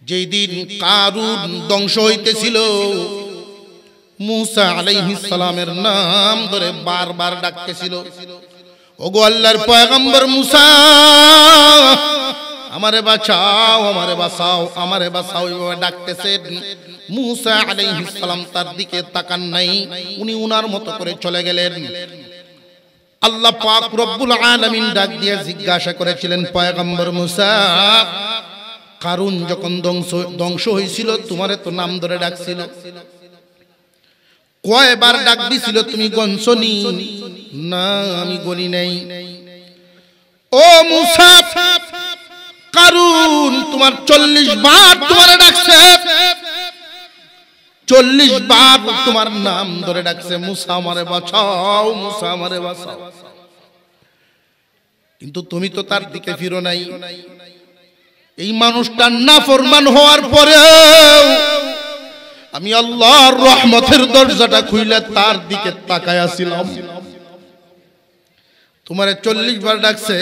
যেই দিন কারুন ধ্বংস হইতেছিল, মূসা আলাইহিস সালামের নাম ধরে বারবার ডাকতেছিল, ওগো আল্লাহর পয়গম্বর মূসা, আমারে বাঁচাও, আমারে বাঁচাও, আমারে বাঁচাও, এইভাবে ডাকতেছেন। মূসা আলাইহিস সালাম তার দিকে তাকান নাই, উনি উনার মতো করে চলে গেলেন। আল্লাহ পাক রব্বুল আলামিন ডাক দিয়ে জিজ্ঞাসা করেছিলেন, পয়গম্বর মূসা, কারুন যখন ধ্বংস হয়েছিল তোমারে তো নাম ধরে ডাকছিল, কয়বার ডাক দিছিল তুমি গনছনি? না, আমি গনি নাই। ও মূসা, কারুন তোমার 40 বার তোমারে ডাকছে, 40 বার তোমার নাম ধরে ডাকছে, মূসা আমারে বাঁচাও, মূসা আমারে বাঁচাও, কিন্তু তুমি তো তার দিকে ফিরো নাই। এই মানুষটা নাফরমান হওয়ার পরেও আমি আল্লাহর রহমতের দরজাটা খুইলে তার দিকে তাকায়া ছিলাম। তোমারে 40 বার ডাকছে,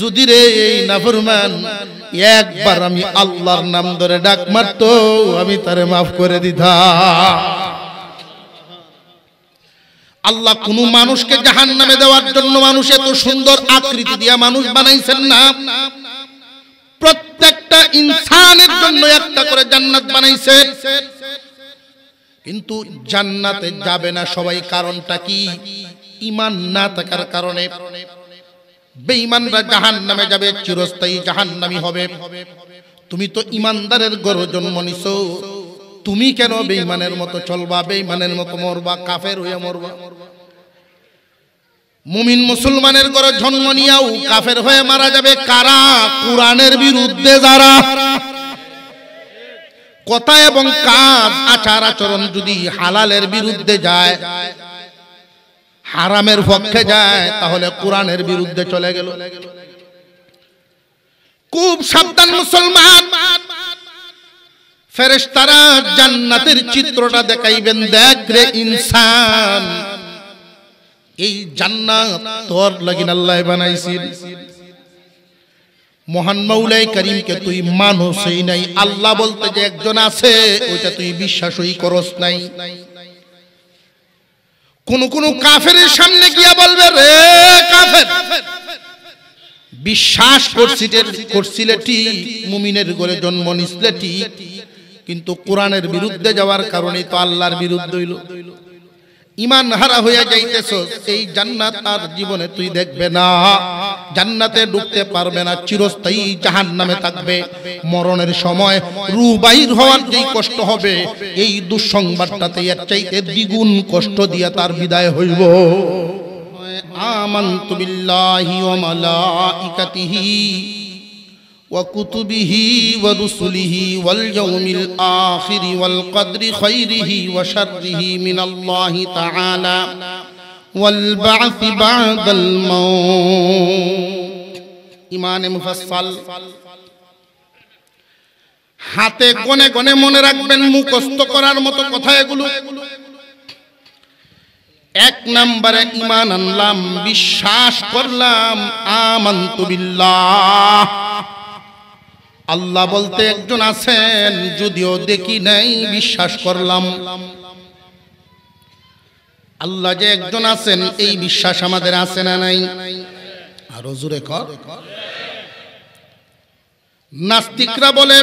যদি রে এই নাফরমান একবার আমি আল্লাহর নাম ধরে ডাক মারতো, আমি তারে মাফ করে দিতাম। আল্লাহ কোন মানুষকে জাহান্নামে দেওয়ার জন্য মানুষ এত সুন্দর আকৃতি দিয়া মানুষ বানাইছেন না, প্রত্যেকটা ইনসানের জন্য একটা করে জান্নাত বানাইছেন। কিন্তু জান্নাতে যাবে না সবাই, কারণটা কি? ঈমান না থাকার কারণে। বেঈমানরা জাহান্নামে যাবে, চিরস্থায়ী জাহান্নামী হবে। তুমি তো ঈমানদারের ঘরে জন্ম নিছো, তুমি কেন বেঈমানের মতো চলবা, বেঈমানের মতো মরবা, কাফের হয়ে মরবা? মুমিন মুসলমানের ঘরে জন্ম নিয়াও কাফের হয়ে মারা যাবে কারা? কোরআনের বিরুদ্ধে যারা। কথা এবং কাজ, আচার আচরণ যদি হালালের বিরুদ্ধে যায়, হারামের পক্ষে যায়, তাহলে কোরআনের বিরুদ্ধে চলে গেল। খুব সাবধান মুসলমান। ফেরেশতারা জান্নাতের চিত্রটা দেখাইবেন, দেখ রে ইনসান, এই জান্নাত তোর লাগিন আল্লাহ বানাইছেন। মহান মাওলাই করিমকে তুই মানুষই নাই, আল্লাহ বলতে যে একজন আছে ওইটা তুই বিশ্বাসই করস নাই। কোন কোন কাফেরের সামনে গিয়া বলবে, রে কাফের, বিশ্বাস করছিলে ঠিক, মুমিনের ঘরে জন্ম নিছিলে ঠিক, কিন্তু কোরআনের বিরুদ্ধে যাওয়ার কারণে তো আল্লাহর বিরুদ্ধে হইল। ঈমান হারা হইয়া যাইতেছ, এই জান্নাত আর জীবনে তুই দেখবে না, জান্নাতে ঢুকতে পারবে না, চিরস্থায়ী জাহান্নামে থাকবে। মরণের সময় রূহ বাইর হওয়ার যেই কষ্ট হবে, এই দুঃসংবাদটাতে এর চাইতে দ্বিগুণ কষ্ট দিয়া তার বিদায় হইব। আমানতু বিল্লাহি ওয়া মালাইকাতিহি ওয়া কুতুবিহি ওয়া রুসুলিহি ওয়াল ইয়াউমিল আখির ওয়াল কদরি খাইরিহি ওয়া শাররিহি মিনাল্লাহি তাআলা ওয়াল বা'থি বা'দাল মাউত। ঈমানে মুফাসসাল। হাতে গনে গনে মনে রাখবেন, মুখস্থ করার মতো কথা এগুলো। এক নম্বরে ঈমান আনলাম, বিশ্বাস করলাম, আমানতু বিল্লাহ, আল্লাহ বলতে একজন আছেন, যদিও দেখি নাই, বিশ্বাস করলাম। আল্লাহ যে একজন আছেন, এই বিশ্বাস আমাদের আছে না নাই? আরো জোরে কর। নাস্তিকরা বলে,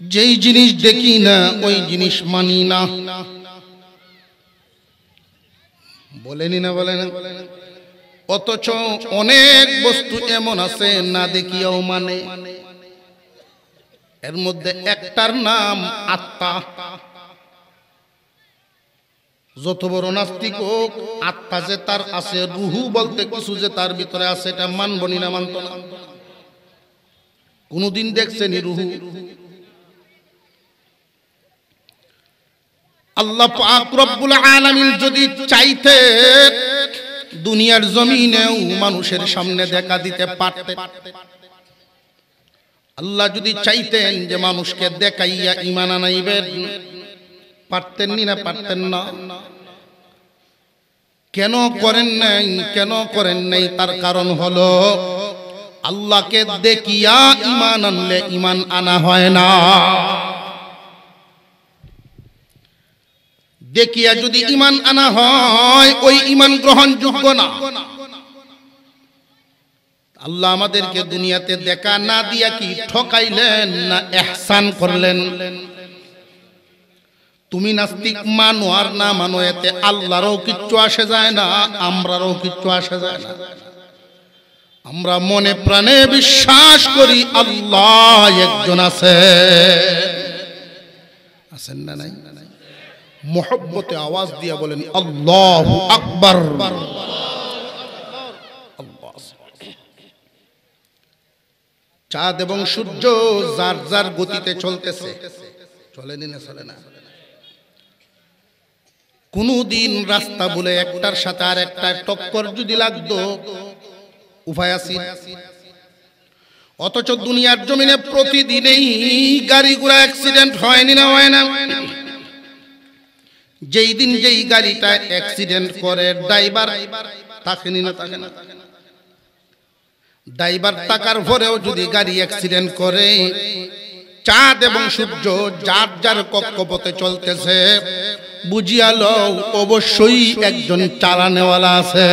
যেই জিনিস দেখি না ওই জিনিস মানি না। বলেনি না, বলে না? অথচ অনেক বস্তু এমন আছে না দেখিয়াও মানে। এর মধ্যে একটার নাম আত্মা। যত বড় নাস্তিক হোক, আত্মা যে তার আছে, রুহু বলতে কিছু যে তার ভিতরে আছে, এটা মানবনি না, মানত না। কোনদিন দেখছেনি রুহু? আল্লাহ পাক রব্বুল আলামিন যদি চাইতে দুনিয়ার জমিনেও মানুষের সামনে দেখা দিতে পারতেন। আল্লাহ যদি চাইতেন যে মানুষকে দেখাইয়া ঈমান আনাইবেন, পারতেন না? পারতেন না। কেন করেন নাই? কেন করেন নাই? তার কারণ হলো আল্লাহকে দেখিয়া ঈমান আনলে ঈমান আনা হয় না। দেখিয়া যদি ঈমান আনা হয় ওই ঈমান গ্রহণযোগ্য না। আল্লাহ আমাদেরকে দুনিয়াতে দেখা না দিয়া কি ঠকাইলেন না ইহসান করলেন? তুমি নাস্তিক মানো আর না মানো, এতে আল্লাহরও কিচ্ছু আসে যায় না, আমরারও কিচ্ছু আসে যায় না। আমরা মনে প্রাণে বিশ্বাস করি আল্লাহ একজন আছেন না নাই? মোহব্বতে আওয়াজ দিয়া বলেন আল্লাহু আকবার। চাঁদ এবং সূর্য যার যার গতিতে চলতেছে, চলেনি না চলে না? কোনদিন রাস্তা বলে একটার সাথে আর একটার টক্কর যদি লাগতো উপায় আছে? অথচ দুনিয়ার জমিনে প্রতিদিনই গাড়ি ঘোড়া অ্যাক্সিডেন্ট হয়নি না হয় না? যেই দিন যেই গাড়িটা অ্যাক্সিডেন্ট করে ড্রাইভার থাকেনি না থাকে না? ড্রাইভার থাকার পরেও যদি গাড়ি অ্যাক্সিডেন্ট করে, চাঁদ এবং সূর্য যার যার কক্ষপথে চলতেছে, বুঝিয়া লও অবশ্যই একজন চালানেওয়ালা আছে।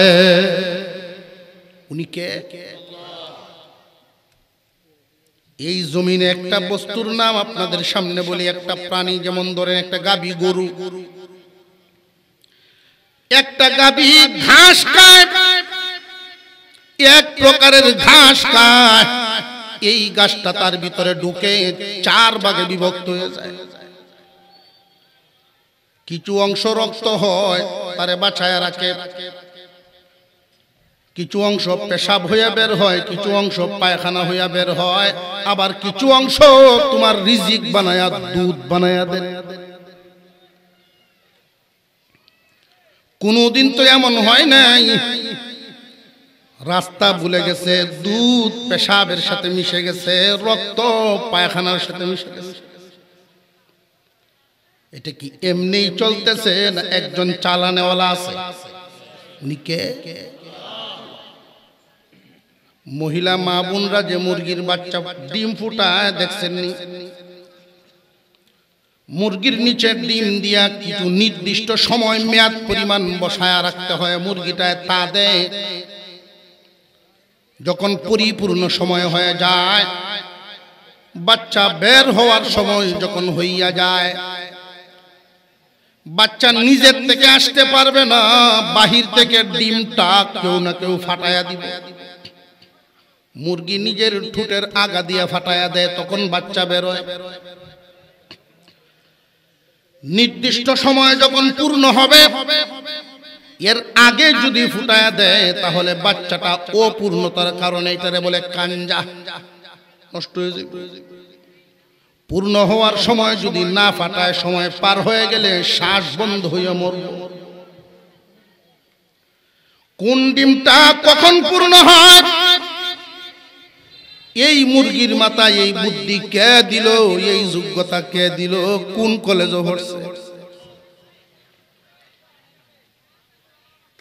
উনি কে? এই জমিনে একটা বস্তুর নাম আপনাদের সামনে বলি, একটা প্রাণী, যেমন ধরেন একটা গাভী গরু। একটা গাভী ঘাস খায়, এক প্রকারের ঘাস খায়। এই ঘাসটা তার ভিতরে ঢুকে 4 ভাগে বিভক্ত হয়ে যায়। কিছু অংশ রক্ত হয়, তারে বাঁচায় রাখে। কিছু অংশ পেশাব হইয়া বের হয়, কিছু অংশ পায়খানা হইয়া বের হয়, আবার কিছু অংশ তোমার রিজিক বানায়া দুধ বানায়া দেয়। কোনদিন তো এমন হয় নাই রাস্তা ভুলে গেছে, দুধ পেশাবের সাথে মিশে গেছে, রক্ত পায়খানার সাথে মিশে গেছে। এটা কি এমনি চলতেছে না একজন চালানেওয়ালা আছে? উনি কে? মহিলা মা বোনরা যে মুরগির বাচ্চা ডিম ফুটায় দেখছেন নি? মুরগির নিচে ডিম দিয়া কিছু নির্দিষ্ট সময় মেয়াদ পরিমাণ বসায়া রাখতে হয়, মুরগিটায় তা দেয়। যখন পরিপূর্ণ সময় হয়ে যায়, বাচ্চা বের হওয়ার সময় যখন হইয়া যায়, বাচ্চা নিজের থেকে আসতে পারবে না, বাহির থেকে ডিমটা কেউ না কেউ ফাটায়া দিবে। মুরগি নিজের ঠোঁটের আগা দিয়া ফাটায়া দেয়, তখন বাচ্চা বের হয়। নির্দিষ্ট সময় যখন পূর্ণ হবে, এর আগে যদি ফুটায়া দেয় তাহলে বাচ্চাটা অপূর্ণতার কারণে এটারে বলে কাঞ্জা, নষ্ট হয়ে যাবে। পূর্ণ হওয়ার সময় যদি না ফাটায়, সময় পার হয়ে গেলে শ্বাস বন্ধ হইয়া মরবে। কোন ডিমটা কখন পূর্ণ হয়, এই মুরগির মাথায় এই বুদ্ধি কে দিল, এই যোগ্যতা কে দিল, কোন কলেজে পড়ছে?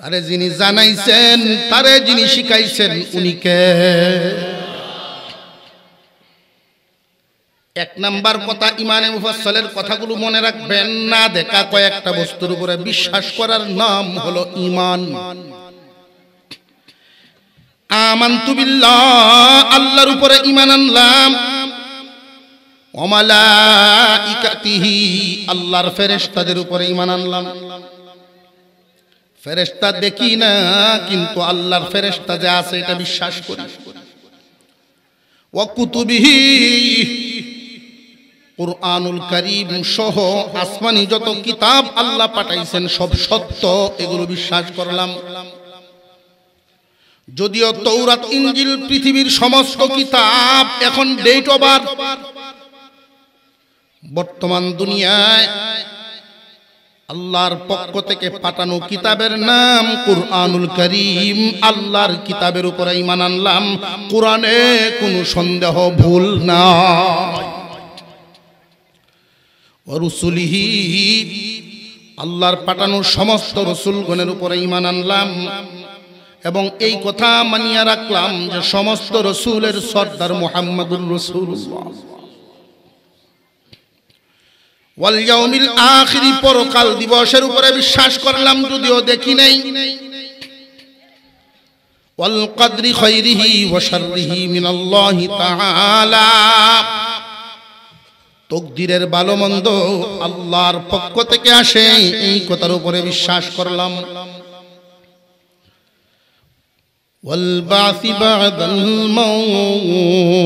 তারে যিনি জানাইছেন, তারে যিনি শিখাইছেন, উনি কে? এক নাম্বার কথা, ইমানে মুফাসসালের কথাগুলো মনে রাখবেন। না দেখা কয়েকটা বস্তুর উপরে বিশ্বাস করার নাম হলো ঈমান। আমানতু বিল্লাহ, আল্লাহর উপরে ঈমান আনলাম। ওয়া মালাইকাতিহি, আল্লাহর ফেরেশতাদের উপরে ঈমান আনলাম। ফেরেশতা দেখি না, কিন্তু আল্লাহর ফেরেশতা যে আছে এটা বিশ্বাস করি। ওয়া কুতুবিহি, কুরআনুল কারীম সহ আসমানি যত কিতাব আল্লাহ পাঠাইছেন সব সত্য, এগুলো বিশ্বাস করলাম। যদিও তৌরাত, ইনজিল পৃথিবীর সমস্ত কিতাব এখন ডেট অফ বার্থ, বর্তমান দুনিয়ায় আল্লাহর পক্ষ থেকে পাঠানো কিতাবের নাম কুরআনুল কারীম। আল্লাহর কিতাবের উপরে ঈমান আনলাম, কোরআনে কোনো সন্দেহ ভুল নাই। ওয়া রুসুলিহি, আল্লাহর পাঠানো সমস্ত রাসূলগণের উপরে ঈমান আনলাম। এবং এই কথা মানিয়া রাখলাম যে সমস্ত রসুলের সর্দার মুহাম্মদুর রাসূলুল্লাহ ওয়াল ইয়াউমিল আখির পরকাল দিবসের উপরে বিশ্বাস করলাম যদিও দেখি নাই ওয়াল কদরি খাইরিহি ওয়া শাররিহি মিনাল্লাহি তাআলা তকদিরের ভালো মন্দ আল্লাহর পক্ষ থেকে আসে এই কথার উপরে বিশ্বাস করলাম ওয়াল বাসি বাদাল মাউত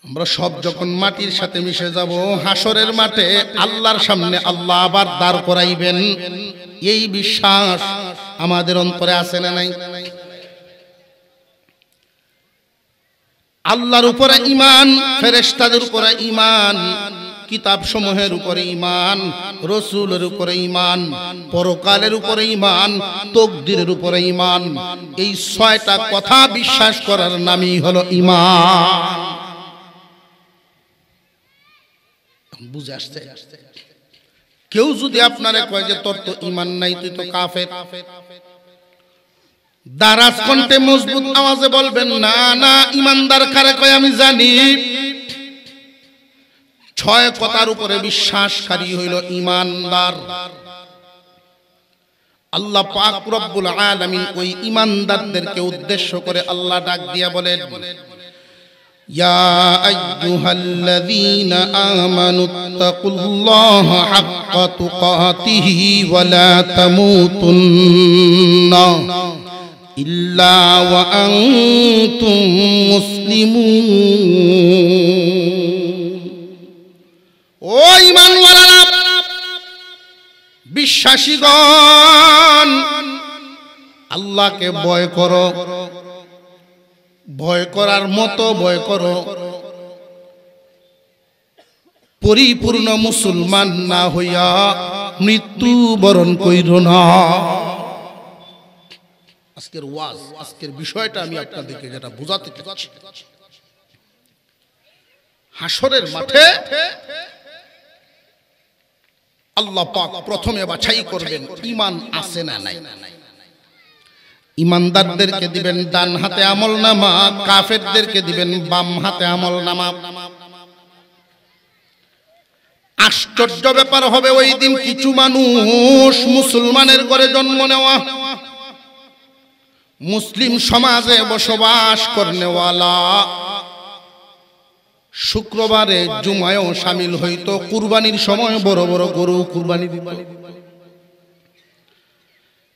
আমরা সব যখন মাটির সাথে মিশে যাব হাসরের মাঠে আল্লাহর সামনে আল্লাহ আবার দাঁড় করাইবেন এই বিশ্বাস আমাদের অন্তরে আছে না নাই আল্লাহর উপরে ঈমান ফেরেশতাদের উপরে ঈমান কিতাব সমূহের উপরে ঈমান রাসূলের উপরে ঈমান পরকালের উপরে ঈমান তাকদীরের উপরে ঈমান এই ছয়টা কথা বিশ্বাস করার নামই হলো ঈমান বুঝে আসছে কেউ যদি আপনারে কয় যে তোর তো ঈমান নাই তুই তো কাফের দারাজ কণ্ঠে মজবুত আওয়াজে বলবেন না না ঈমানদার কারে কয় আমি জানি ছয় কথার উপরে বিশ্বাসকারী হইল ঈমানদার আল্লাহ পাক রব্বুল আলামিন ওই ঈমানদারদেরকে উদ্দেশ্য করে আল্লাহ ডাক দিয়া বলেন ইয়া আইয়ুহাল্লাযীনা আমানুত্তাকুল্লাহা হাক্কা তুকাতিহি ওয়া লা তামুতুন্না ইল্লা ওয়া আনতুম মুসলিমুন ও ঈমানওয়ালারা বিশ্বাসীগণ আল্লাহকে ভয় করো ভয় করার মতো ভয় করো পরিপূর্ণ মুসলমান না হইয়া মৃত্যুবরণ কইরো না আজকের ওয়াজ আজকের বিষয়টা আমি আপনাদেরকে যেটা বোঝাতে চাচ্ছি হাসরের মাঠে আল্লাহ পাক প্রথমে বাছাই করবেন ঈমান আছে না নাই ঈমানদারদেরকে দিবেন ডান হাতে আমলনামা কাফেরদেরকে দিবেন বাম হাতে আমলনামা আশ্চর্য ব্যাপার হবে ওই দিন কিছু মানুষ মুসলমানের ঘরে জন্ম নেওয়া মুসলিম সমাজে বসবাস করনেওয়ালা শুক্রবারে জুমায়ও শামিল হইতো কুরবানির সময় বড় বড় গরু কুরবানি দিত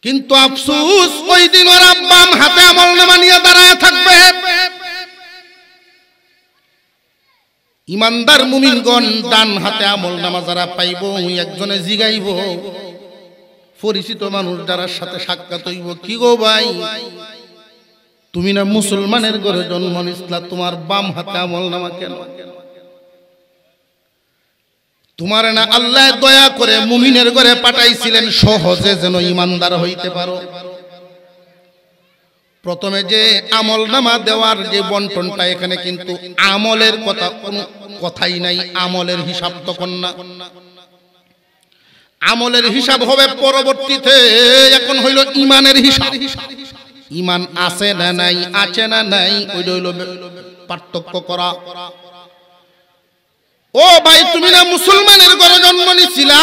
কিন্তু আফসোস ওই দিন ওরা বাম হাতে আমলনামা নিয়ে দাঁড়ায় থাকবে ঈমানদার মুমিনগণ ডান হাতে আমলনামা যারা পাইব ওই একজনে জিগাইব পরিচিত মানুষ যারা সাথে সাক্ষাৎ হইব কি গো ভাই তুমি না মুসলমানের ঘরে জন্ম নিছিলা তোমার বাম হাতে আমলনামা কেন তোমার না আল্লাহ দয়া করে মুমিনের ঘরে পাঠাইছিলেন সহজে যেন ঈমানদার হইতে পারো প্রথমে যে আমলনামা দেওয়ার যে বন্টনটা এখানে কিন্তু আমলের কথা কোনো কথাই নাই আমলের হিসাব তখন না আমলের হিসাব হবে পরবর্তীতে এখন হইল ঈমানের হিসাব ঈমান আছে না নাই আছে না নাই ওইটা হইল পার্থক্য করা ও ভাই তুমি না মুসলমানের ঘরে জন্ম নিছিলা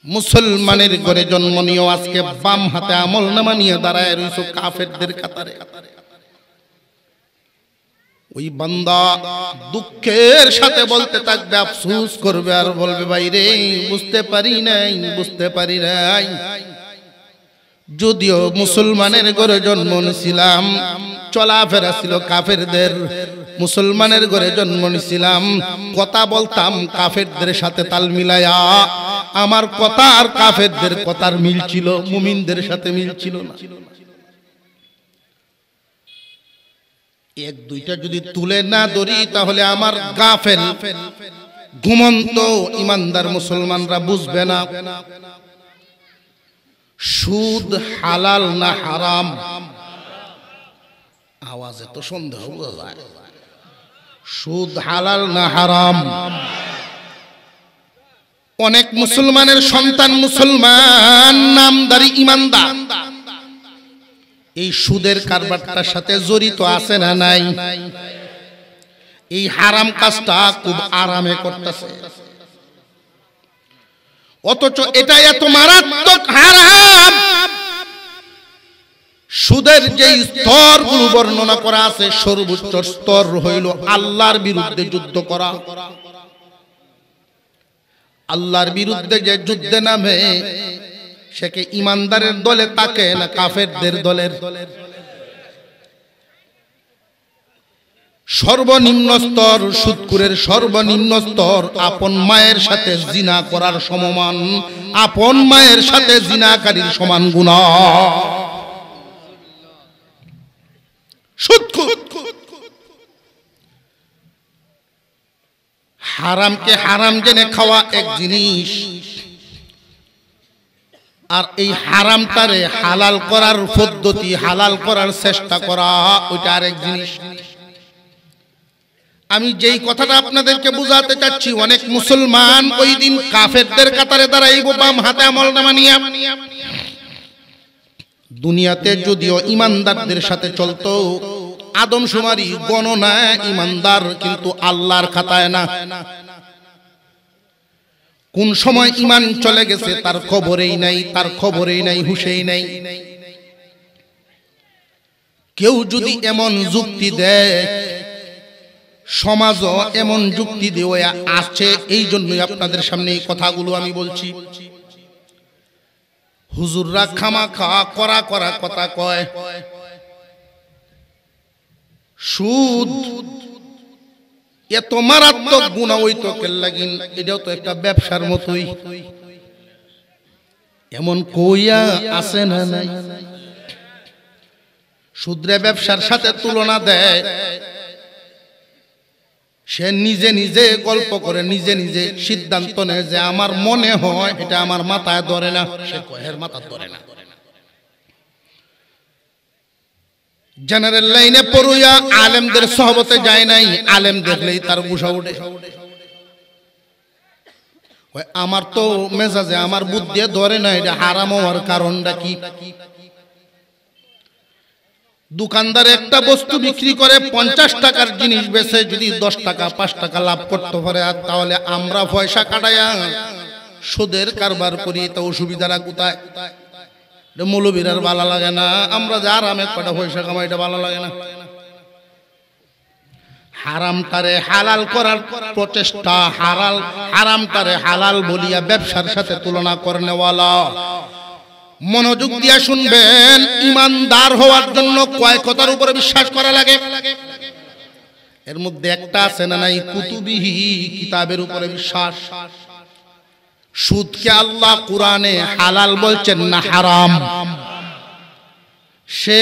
মুসলমানের ঘরে জন্ম নিও আজকে বাম হাতে আমলনামা নিয়ে দাঁড়ায় রইছো কাফেরদের কাতারে ওই বান্দা দুঃখের সাথে বলতে থাকবে আফসোস করবে আর বলবে ভাই রে বুঝতে পারি নাই যদিও মুসলমানের ঘরে জন্ম নিছিলাম চলাফেরা ছিল কাফেরদের মুসলমানের ঘরে জন্ম নিছিলাম কথা বলতাম কাফেরদের সাথে তাল মিলায়া আমার কথা আর কাফেরদের কথার মিল ছিল মুমিনদের সাথে মিল ছিল না এক দুইটা যদি তুলে না ধরি তাহলে আমার গাফেল ঘুমন্ত ঈমানদার মুসলমানরা বুঝবে না সুদ হালাল না হারাম আওয়াজে তো সন্দেহ বোঝা যায় সুদ হালাল না হারাম অনেক মুসলমানের সন্তান মুসলমান নামদারি ইমানদার এই সুদের কারবারটার সাথে জড়িত আছে না নাই? এই হারাম কাজটা খুব আরামে করতেছে, অথচ এটা এত মারাত্মক হারাম। সুদের যে স্তরগুলো বর্ণনা করা আছে, সর্বোচ্চ স্তর হইল আল্লাহর বিরুদ্ধে যুদ্ধ করা। আল্লাহর বিরুদ্ধে যে যুদ্ধে নামে সে কি ইমানদারের দলে থাকে না কাফেরদের দলের? সর্বনিম্ন স্তর, সুদখোরের সর্বনিম্ন স্তর আপন মায়ের সাথে জিনা করার সমমান, আপন মায়ের সাথে জিনাকারীর সমান গুনাহ। সুদখোর হারামকে হারাম জেনে খাওয়া এক জিনিস, আর এই হারামটারে হালাল করার পদ্ধতি, হালাল করার চেষ্টা করা, ওইটা আরেক জিনিস। আমি যেই কথাটা আপনাদেরকে বুঝাতে চাচ্ছি, অনেক মুসলমান ওই দিন কাফেরদের কাতারে দাঁড়াইব বাম হাতে আমলনামা নিয়া। দুনিয়াতে যদিও ইমানদারদের সাথে চলতো, আদমশুমারি গণনা ইমানদার, কিন্তু আল্লাহর খাতায় না। কোন সময় ইমান চলে গেছে তার খবরেই নাই, তার খবরেই নাই, হুঁশেই নাই। কেউ যদি এমন যুক্তি দেয়, সমাজও এমন যুক্তি দিয়ে আসছে, এই জন্যই আপনাদের সামনে এই কথাগুলো আমি বলছি। হুজুররা খামাখা করা করা কথা কয়, সুদ এত মারাত্মক গুনাহ হইতো কেল্লাগিন, এটাও তো একটা ব্যবসার মতোই। এমন কইয়া আছে না নাই? সুদরে ব্যবসার সাথে তুলনা দেয়, সে নিজে নিজে গল্প করে, নিজে নিজে সিদ্ধান্ত নেয় যে আমার মনে হয় এটা আমার মাথায় ধরে না, সে কয়ের মাথা ধরে না। জেনারেল লাইনে পড়ুয়া আলেমদের সহবতে যায় নাই, আলেম দেখলেই তার গুসা উঠে। আমার তো মেজাজে, আমার বুদ্ধি ধরে না, এটা হারাম হওয়ার কারণটা কি? দোকানদার একটা বস্তু বিক্রি করে 50 টাকার জিনিস বেচে যদি 10 টাকা 5 টাকা লাভ করতে পারে, আর তাহলে আমরা পয়সা কাটাইয়া সুদের কারবার করি, তা অসুবিধাটা কোথায়? মৌলবীরার ভালো লাগে না, আমরা যে আরামে কটা পয়সা কামাই, এটা ভালো লাগে না। হারামটারে হালাল করার প্রচেষ্টা, হারামটারে হালাল বলিয়া ব্যবসার সাথে তুলনা করনেওয়ালা। মনোযোগ দিয়া শুনবেন, ইমানদার হওয়ার জন্য কয় কথার উপরে বিশ্বাস করা লাগে। এর মধ্যে একটা আছে না নাই? কুতুবিহি, কিতাবের উপরে বিশ্বাস। সুদকে আল্লাহ কুরআনে হালাল বলছেন না হারাম? সে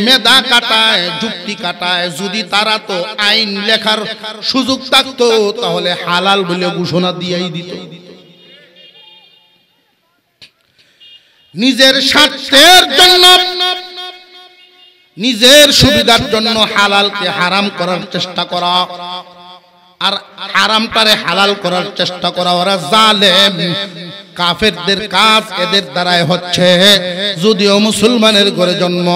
মেধা কাটায়, যুক্তি কাটায়। যদি তারা তো আইন লেখার সুযোগ থাকতো তাহলে হালাল বলে ঘোষণা দিয়েই দিত। নিজের স্বার্থের জন্য, নিজের সুবিধার জন্য হালালকে হারাম করার চেষ্টা করা, আর হারামটারে হালাল করার চেষ্টা করা, ওরা জালেম। কাফেরদের কাজ এদের দ্বারাই হচ্ছে। যদিও মুসলমানের ঘরে জন্ম,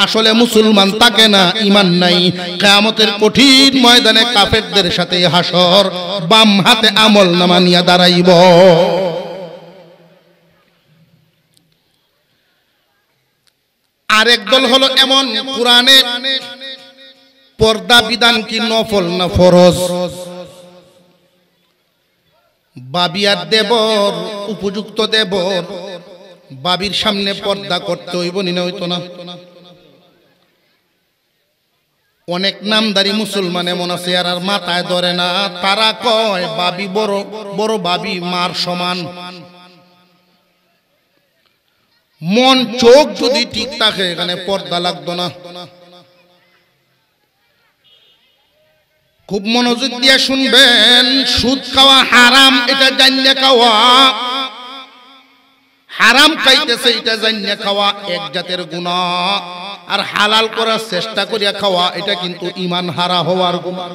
আসলে মুসলমান থাকে না, ঈমান নাই। কিয়ামতের কঠিন ময়দানে কাফেরদের সাথে হাসর, বাম হাতে আমলনামা নিয়ে দাঁড়াইব। আরেক দল হলো এমন, কুরআনে পর্দা বিধান কি নফল না ফরজ? বাবিয়ার দেবর, উপযুক্ত দেবর, বাবির সামনে পর্দা করতে হইব না, হইতো না? অনেক নামদারি মুসলমান এমন আছে আর মাথায় ধরে না। তারা কয় বাবি বড় বড়, বাবি মার সমান। মন চোখ যদি ঠিক থাকে এখানে পর্দা লাগতো না। খুব মনোযোগ দিয়ে শুনবেন, সুদ খাওয়া হারাম, এটা জানিয়ে খাওয়া। হারাম খাইতেছে এটা জানিয়ে খাওয়া এক জাতের গুনাহ, আর হালাল করার চেষ্টা করিয়া খাওয়া এটা কিন্তু ঈমান হারা হওয়ার গুনাহ।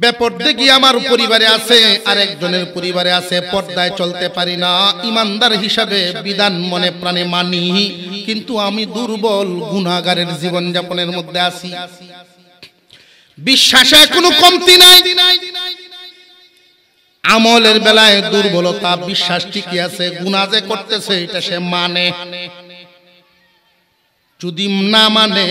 বেপরদে কি আমার পরিবারে আছে, আরেকজনের পরিবারে আছে, পর্দায় চলতে পারি না, ইমানদার হিসাবে বিধান মনে প্রাণে মানি, কিন্তু আমি দুর্বল গুনাহগারের জীবন যাপনের মধ্যে আছি। বিশ্বাসে কোনো কমতি নাই, আমলের বেলায় দুর্বলতা, বিশ্বাস ঠিকই আছে, গুনাহ যে করতেছে এটা সে মানে। যদি না মানে,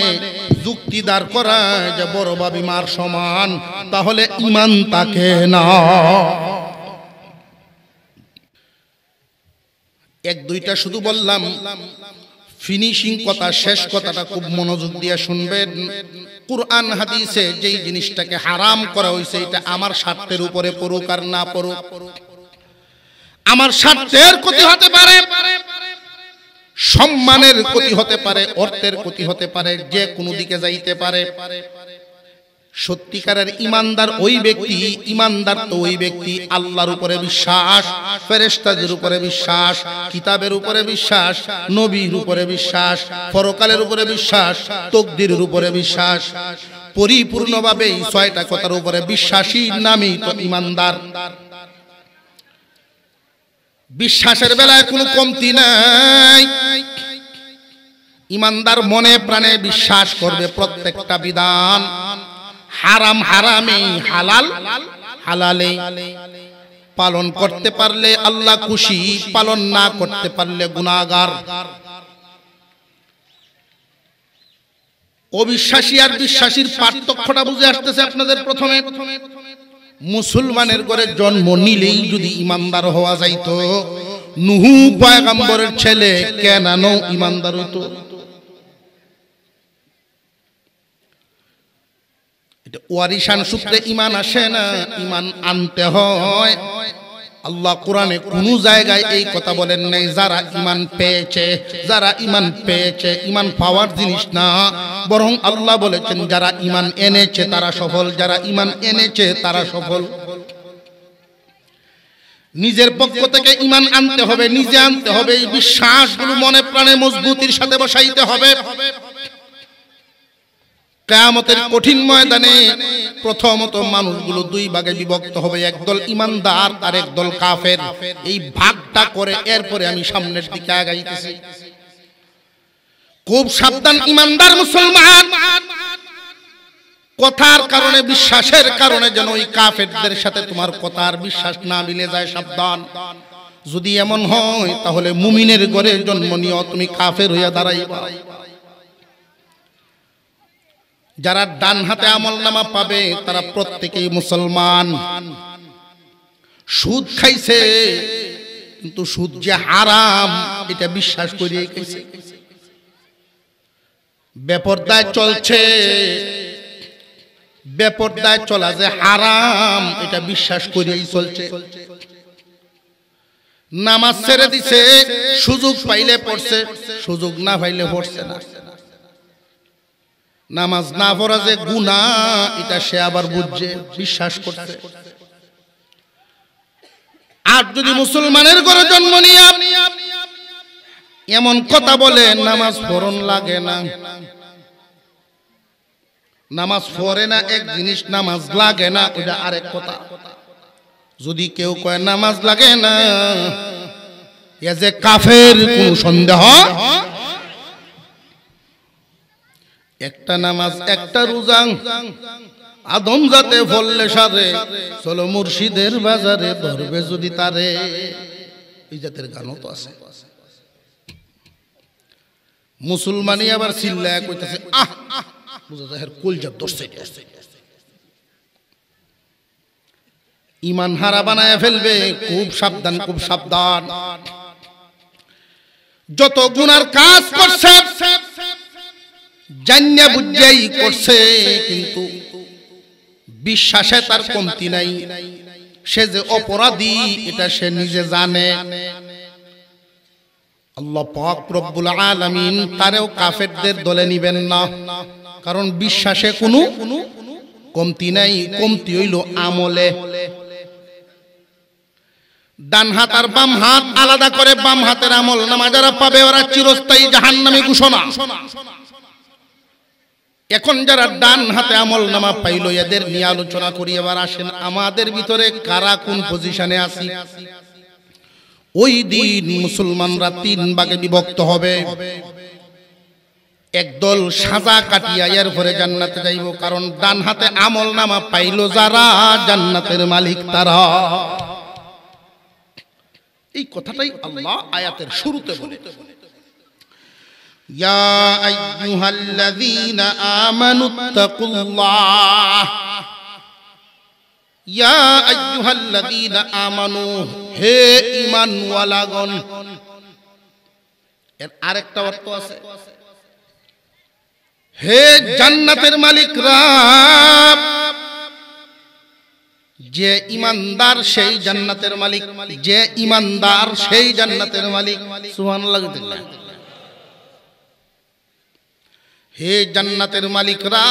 যুক্তি দাঁড় করায় যে বড় ভাবি মার সমান, তাহলে ঈমান থাকে না। এক দুইটা শুধু বললাম, ফিনিশিং কথা, শেষ কথাটা খুব মনোযোগ দিয়ে শুনবেন। কুরআন হাদিসে যেই জিনিসটাকে হারাম করা হয়েছে, এটা আমার স্বার্থের উপরে পড়ুক আর না পড়ুক, আমার স্বার্থের ক্ষতি হতে পারে, সম্মানের ক্ষতি হতে পারে, অর্থের ক্ষতি হতে পারে, যে কোনো দিকে যাইতে পারে। সত্যিকারের ইমানদার ওই ব্যক্তি, ইমানদার তো ওই ব্যক্তি আল্লাহর উপরে বিশ্বাস, ফেরেশতাদের উপরে বিশ্বাস, কিতাবের উপরে বিশ্বাস, নবীর উপরে বিশ্বাস, পরকালের উপরে বিশ্বাস, তাকদীরের উপরে বিশ্বাস, পরিপূর্ণভাবে এই ছয়টা কথার উপরে বিশ্বাসী নামই তো ইমানদার। বিশ্বাসের বেলায় কোনো কমতি নাই। ইমানদার মনে প্রাণে বিশ্বাস করবে প্রত্যেকটা বিধান, হারাম হারামে, হালাল হালালে। পালন করতে পারলে আল্লাহ খুশি, পালন না করতে পারলে গুনাহগার। অবিশ্বাসী আর বিশ্বাসীর পার্থক্যটা বুঝে আসতেছে আপনাদের প্রথমে। মুসলমানের ঘরে জন্ম নিলেই যদি ইমানদার হওয়া যাইতো, নূহ পয়গম্বরের ছেলে কেনানও ইমানদার হতো। এটা ওয়ারিশান সূত্রে ঈমান আসে না, ঈমান আনতে হয়। আল্লাহ কোরআনে কোন জায়গায় এই কথা বলেন নাই যারা ঈমান পেয়েছে, যারা ঈমান পেয়েছে, ঈমান পাওয়ার জিনিস না, বরং আল্লাহ বলেছেন যারা ঈমান এনেছে তারা সফল, যারা ঈমান এনেছে তারা সফল। নিজের পক্ষ থেকে ঈমান আনতে হবে, নিজে আনতে হবে, এই বিশ্বাসগুলো মনে প্রাণে মজবুতির সাথে বসাইতে হবে। কিয়ামতের কঠিন ময়দানে প্রথমত মানুষগুলো দুই ভাগে বিভক্ত হবে, একদল ঈমানদার আর একদল কাফের। এই ভাগটা করে এরপরে আমি সামনের দিকে আগাইতেছি। খুব সাবধান ঈমানদার মুসলমান, কথার কারণে, বিশ্বাসের কারণে যেন ওই কাফেরদের সাথে তোমার কথার বিশ্বাস না মিলে যায়, সাবধান। যদি এমন হয় তাহলে মুমিনের ঘরে জন্ম নিয়েও তুমি কাফের হইয়া দাঁড়াইবা। যারা ডান হাতে আমলনামা পাবে তারা প্রত্যেকেই মুসলমান। সুদ খাইছে কিন্তু সুদ যে হারাম এটা বিশ্বাস করিয়ে খাইছে। বেপরদায় চলছে, বেপরদায় চলা যে হারাম এটা বিশ্বাস করিয়েই চলছে। নামাজ ছেড়ে দিছে, সুযোগ পাইলে পড়ছে, সুযোগ না পাইলে পড়ছে না। নামাজ না পড়া যে গুনাহ এটা সে আবার বুঝছে, বিশ্বাস করছে। আর যদি মুসলমানের ঘরে জন্ম নিয়ে এমন কথা বলে নামাজ পড়ন লাগে না, নামাজ পড়ে না এক জিনিস, নামাজ লাগে না ওটা আরেক কথা। যদি কেউ কয় নামাজ লাগে না, এ যে কাফের, কোন সন্দেহ। একটা নামাজ একটা রোজা আদম জাতে ফললে সারে, চলো মুর্শিদের বাজারে ধরবে যদি তারে। এই জাতের গানও তো আছে। মুসলমানই আবার চিল্লায় কইতাছে আহ, বুঝা যায় কলজা ধরছে। ঈমান হারা বানায় ফেলবে, খুব সাবধান, খুব সাবধান। যত গুনার কাজ করছে জান্না বুঝাই করছে, কিন্তু বিশ্বাসে তার কমতি নাই। সে যে অপরাধী এটা সে নিজে জানে। আল্লাহ পাক রব্বুল আলামিন তারেও কাফেরদের দলে নিবেন না, কারণ বিশ্বাসে কোনো কমতি নাই, কমতি হইল আমলে। ডান হাত আর বাম হাত আলাদা করে বাম হাতের আমল নামা যারা পাবে ওরা চিরস্থায়ী জাহান্নামী ঘোষণা। এখন যারা ডান হাতে আমল নামা পাইল এদের নিয়ে আলোচনা করি। এবার আসেন আমাদের ভিতরে কারা কোন পজিশনে আছি। ওই দিন মুসলমানরা 3 ভাগে বিভক্ত হবে। একদল সাজা কাটিয়া এর পরে জান্নাতে যাইব, কারণ ডান হাতে আমল নামা পাইল যারা জান্নাতের মালিক তারা। এই কথাটাই আল্লাহ আয়াতের শুরুতে বলে, ইয়া আইয়ুহাল্লাযীনা আমানুত্তাকুল্লাহ, ইয়া আইয়ুহাল্লাযীনা আমানু, হে ঈমানওয়ালাগণ। এর আরেকটা অর্থ আছে, হে জান্নাতের মালিকরা। যে ঈমানদার সেই জান্নাতের মালিক, যে ঈমানদার সেই জান্নাতের মালিক। সুবহানাল্লাহ। হে জান্নাতের মালিকরা,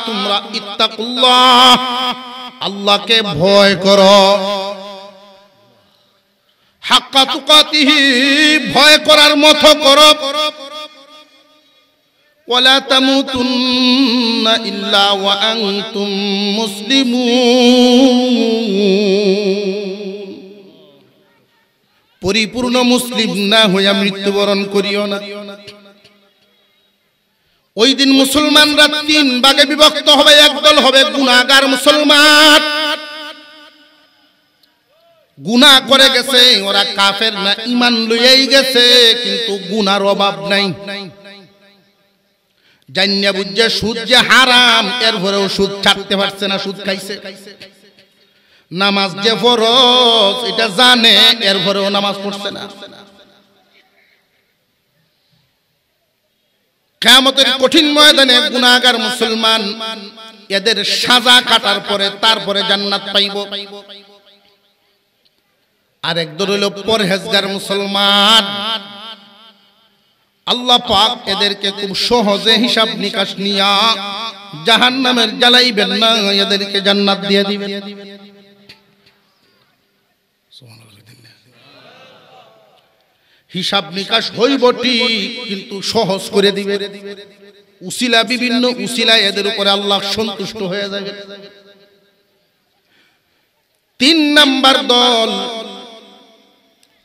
তোমরা ইত্তাকুল্লাহ, আল্লাহকে ভয় করো। হাক্কা তুকাতিহি, ভয় করার মতো করো। ওয়ালা তামুতুন্না ইল্লা ওয়া আনতুম মুসলিমুন, পরিপূর্ণ মুসলিম না হইয়া মৃত্যুবরণ করিও না। ওই দিন মুসলমানরা 3 ভাগে বিভক্ত হবে। একদল হবে গুনাহগার মুসলমান, গুনাহ করে গেছে, ওরা কাফের না, ঈমান লইয়াই গেছে, কিন্তু গুনার অভাব নাই। জান্না বুঝে সুদ যে হারাম, এরপরেও সুদ ছাড়তে পারছে না, সুদ খাইছে। নামাজ যে ফরজ এটা জানে, এরপরেও নামাজ পড়ছে না। কিয়ামতের কঠিন ময়দানে গুনাহগার মুসলমান এদের সাজা কাটার পরে তারপরে জান্নাত পাইব। আর একদল হলো পরহেজগার মুসলমান, আল্লাহ পাক এদেরকে খুব সহজে হিসাব নিকাশ নিয়া জাহান্নামের জ্বালাইবেন না, এদেরকে জান্নাত দিয়ে দিবেন। হিসাব নিকাশ হইবটি, কিন্তু সহজ করে দিবে। উসিলা, বিভিন্ন উসিলা এদের উপরে আল্লাহ সন্তুষ্ট হয়ে যাবে। 3 নাম্বার দল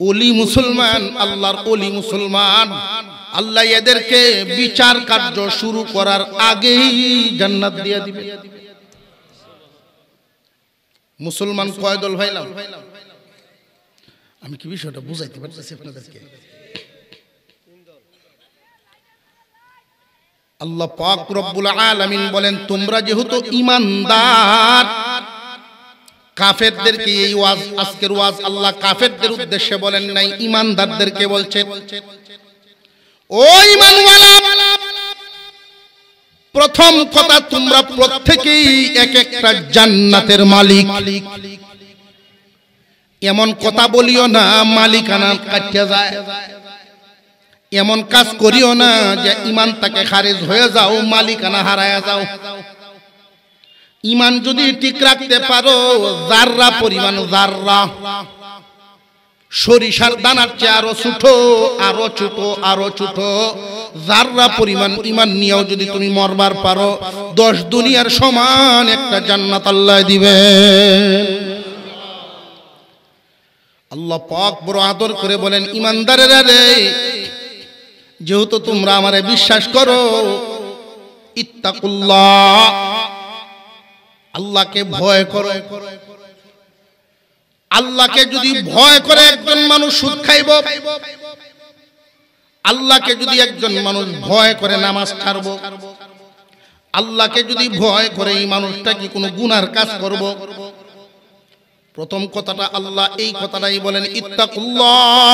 ওলি মুসলমান, আল্লাহর ওলি মুসলমান। আল্লাহ এদেরকে বিচার কার্য শুরু করার আগেই জান্নাত দিয়ে দিবে। মুসলমান কয় দল ভাইলাম? আমি কি বিষয়টা বুঝাইতে পারতেছি আপনাদেরকে? আল্লাহ পাক রব্বুল আলামিন বলেন, তোমরা যেহেতু ঈমানদার, কাফেরদেরকে এই ওয়াজ, আজকের ওয়াজ আল্লাহ কাফেরদের উদ্দেশ্যে বলেন নাই, ঈমানদারদেরকে বলছেন। ও ঈমানওয়ালা, প্রথম কথা, তোমরা প্রত্যেকেই এক একটা জান্নাতের মালিক। এমন কথা বলিও না মালিকানা কাটিয়া যায়, এমন কাজ করিও না যে ঈমান তাকে খারিজ হয়ে যাও, মালিকানা হারায়া যাও। ঈমান যদি ঠিক রাখতে পারো, জাররা পরিমাণ, জাররা সরিষার দানার চেয়ে আরো ছোট, আরো ছোট, আরো ছোট জাররা পরিমাণ ঈমান নিয়েও যদি তুমি মরবার পারো, 10 দুনিয়ার সমান একটা জান্নাত আল্লাহ দিবে। আল্লাহ পাক বড় আদর করে বলেন, ঈমানদারেরা রে, যেহেতু তোমরা আমারে বিশ্বাস করো, ইত্তাকুল্লাহ, আল্লাহকে ভয় করো। আল্লাহকে যদি ভয় করে একজন মানুষ সুদ খাইব, আল্লাহকে যদি একজন মানুষ ভয় করে নামাজ ছাড়ব, আল্লাহকে যদি ভয় করে এই মানুষটা কি কোনো গুনার কাজ করব? প্রথম কথাটা আল্লাহ এই কথাটাই বলেন, ইত্তাকুল্লাহ,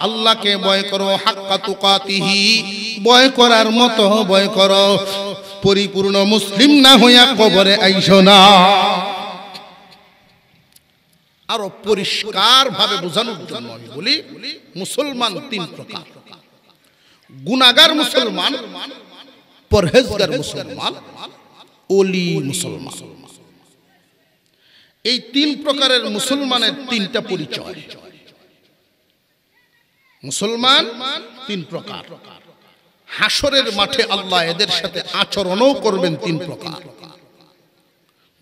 আল্লাহকে ভয় করো, হাক্কা তুকাতিহি, ভয় করার মতো ভয় করো। পরিপূর্ণ মুসলিম না হইয়া কবরে আইসো না। আরো পরিষ্কার ভাবে বোঝানোর জন্য আমি বলি, মুসলমান 3 প্রকার: গুনাহগার মুসলমান, পরহেজগার মুসলমান, ওলি মুসলমান। এই 3 প্রকারের মুসলমানের 3টা পরিচয়। মুসলমান 3 প্রকার: হাসরের মাঠে আল্লাহ এদের সাথে আচরণও করবেন তিন প্রকার।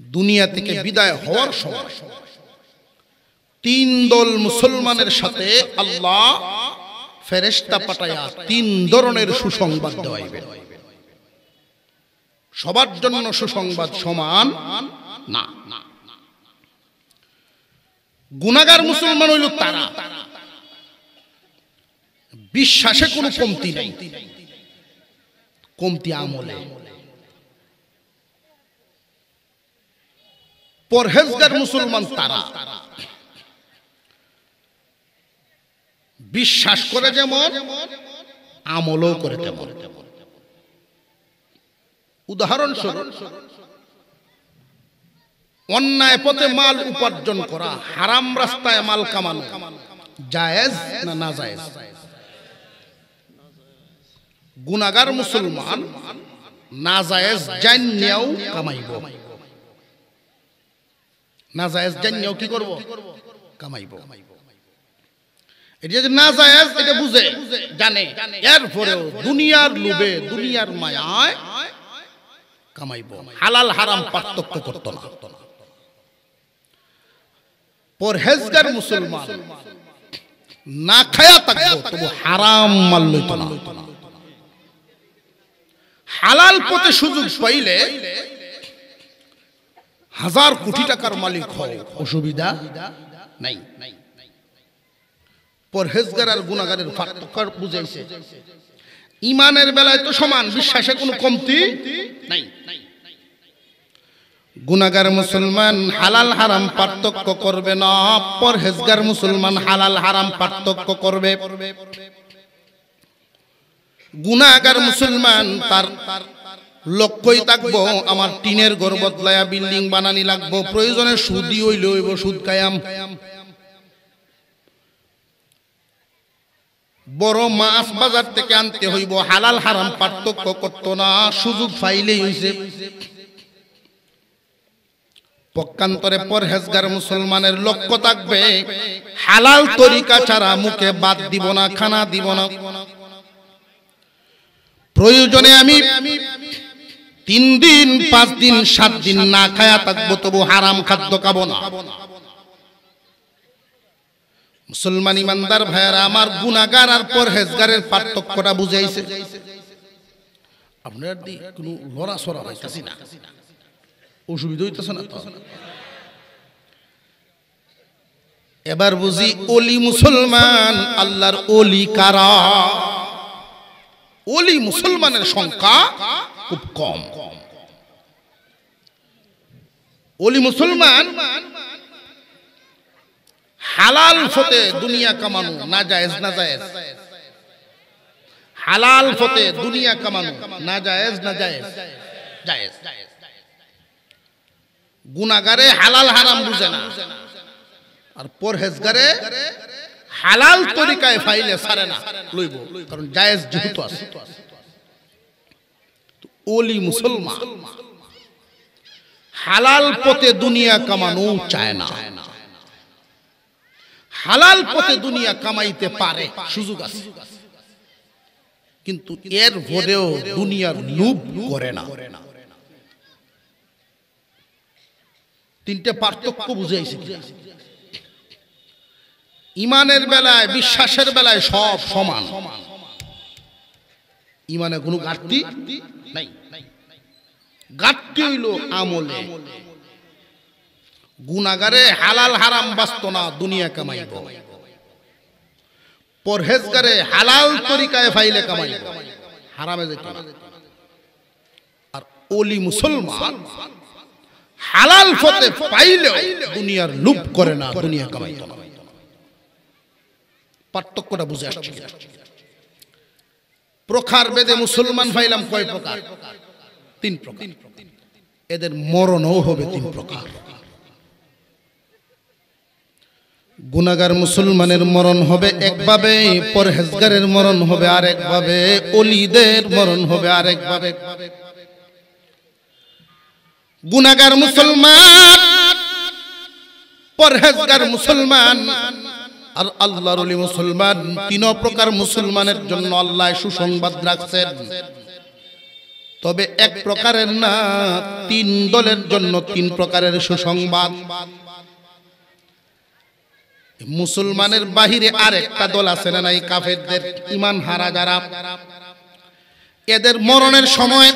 দুনিয়া থেকে বিদায় হওয়ার সময় তিন দল মুসলমানের সাথে আল্লাহ ফেরেশতা পাঠায়া তিন ধরনের সুসংবাদ দেওয়াইবেন। সবার জন্য সুসংবাদ সমান না। গুনাহগার মুসলমান হইল তারা, বিশ্বাসে কোনো কমতি নাই, কমতি আমলে। পরহেজগার মুসলমান তারা, বিশ্বাস করে যেমন আমলও করে তেমন। উদাহরণস্বরূপ, অন্যায় পথে মাল উপার্জন করা, হারাম রাস্তায় মাল কামানো জায়েজ না নাজায়েজ? গুনাহগার মুসলমান নাজায়েজ জান্নেও কামাইব, নাজায়েজ জান্নেও কি করব? কামাইব। এটা যে নাজায়েজ এটা বুঝে জানে, এরপরেও দুনিয়ার লোভে দুনিয়ার মায়ায় কামাইব, হালাল হারাম পার্থক্য করত না। পরহেজগার মুসলমান না খায়া থাকবো তবু হারাম মাল লইত না। হালাল পথে সুযোগ পাইলে 1000 কোটি টাকার মালিক হয়, অসুবিধা নাই। পরহেজগার আর গুনাহগারের পার্থক্য বুঝাইছে। ইমানের বেলায় তো সমান, বিশ্বাসে কোনো কমতি নাই। গুনাহগার মুসলমান হালাল হারাম পার্থক্য করবে না, পরহেজগার মুসলমান হালাল হারাম পার্থক্য করবে। গুনাহগার মুসলমান তার লক্ষ্যই থাকবো আমার টিনের ঘর বদলায়া বিল্ডিং বানানি লাগবো, প্রয়োজনে সুদি হইলে হইব, সুদ কায়াম। বড় মাছ বাজার থেকে আনতে হইব, হালাল হারাম পার্থক্য করতো না, সুযোগ পাইলেই হইছে। পক্ষান্তরে পরহেজগার মুসলমানের লক্ষ্য থাকবে হালাল তরিকা ছাড়া মুখে বাদ দিব না, খানা দিব না। প্রয়োজনে আমি 3 দিন 5 দিন 7 দিন না খায়া থাকবো, তবু হারাম খাদ্য খাবো না। মুসলমান ইমানদার ভাইয়েরা আমার, গুনাহগার আর পরহেজগারের পার্থক্যটা বুঝাইছে। আপনার কোনো লড়াছড়া হইতাছি না, অসুবিধা হইতেছে না তো? এবার বুঝি ওলি মুসলমান আল্লাহর ওলি কারা? ওলি মুসলমানের সংখ্যা খুব কম। ওলি মুসলমান হালাল পথে দুনিয়া কামানো, না জায়েজ না জায়েজ? হালাল পথে দুনিয়া কামানো না জায়েজ না জায়েজ? জায়েজ। গুনাহগারে হালাল হারাম বুঝে না, আর পরহেজগারে হালাল তরিকায় ফাইলে ছাড়ে না, লইব, কারণ জায়েজ যেহেতু আছে। ওলি মুসলমান হালাল পথে দুনিয়া কামানো চায় না, হালাল পথে দুনিয়া কামাইতে পারে, সুযোগ আছে, কিন্তু এর ভরেও দুনিয়ার লোভ করে না। তিনটা পার্থক্য বুঝাইছি। ইমানের বেলায় বিশ্বাসের বেলায় সব সমান, ইমানে কোনো ঘাটতি নাই। ঘাটতি হইল আমলে। গুনাহগারে হালাল হারাম বাঁচত না, দুনিয়া কামাইব। পরহেজগারে হালাল তরিকায় ফাইলে কামাইব, হারামে যেত না। আর ওলি মুসলমান হালাল পথে পাইলেও দুনিয়ার লোভ করে না, দুনিয়া কামাইত না। পার্থক্যটা বুঝে আসছে। প্রকার বেদে মুসলমান পাইলাম কয় প্রকার? 3 প্রকার। এদের মরণও হবে 3 প্রকার। গুনাহগার মুসলমানের মরণ হবে একভাবে, পরহেজগারের মরণ হবে আরেকভাবে, ওলিদের মরণ হবে আরেকভাবে। গুনাহগার মুসলমান পরহেজগার মুসলমান আর আল্লাহর ওলি মুসলমান, তিন প্রকার মুসলমানের জন্য আল্লাহ সুসংবাদ রাখছেন। তবে এক প্রকারের না, তিন দলের জন্য তিন প্রকারের সুসংবাদ। মুসলমানের বাহিরে আর একটা দল আছে না নাই, কাফেরদের, ঈমান হারা যারা, এদের মরণের সময়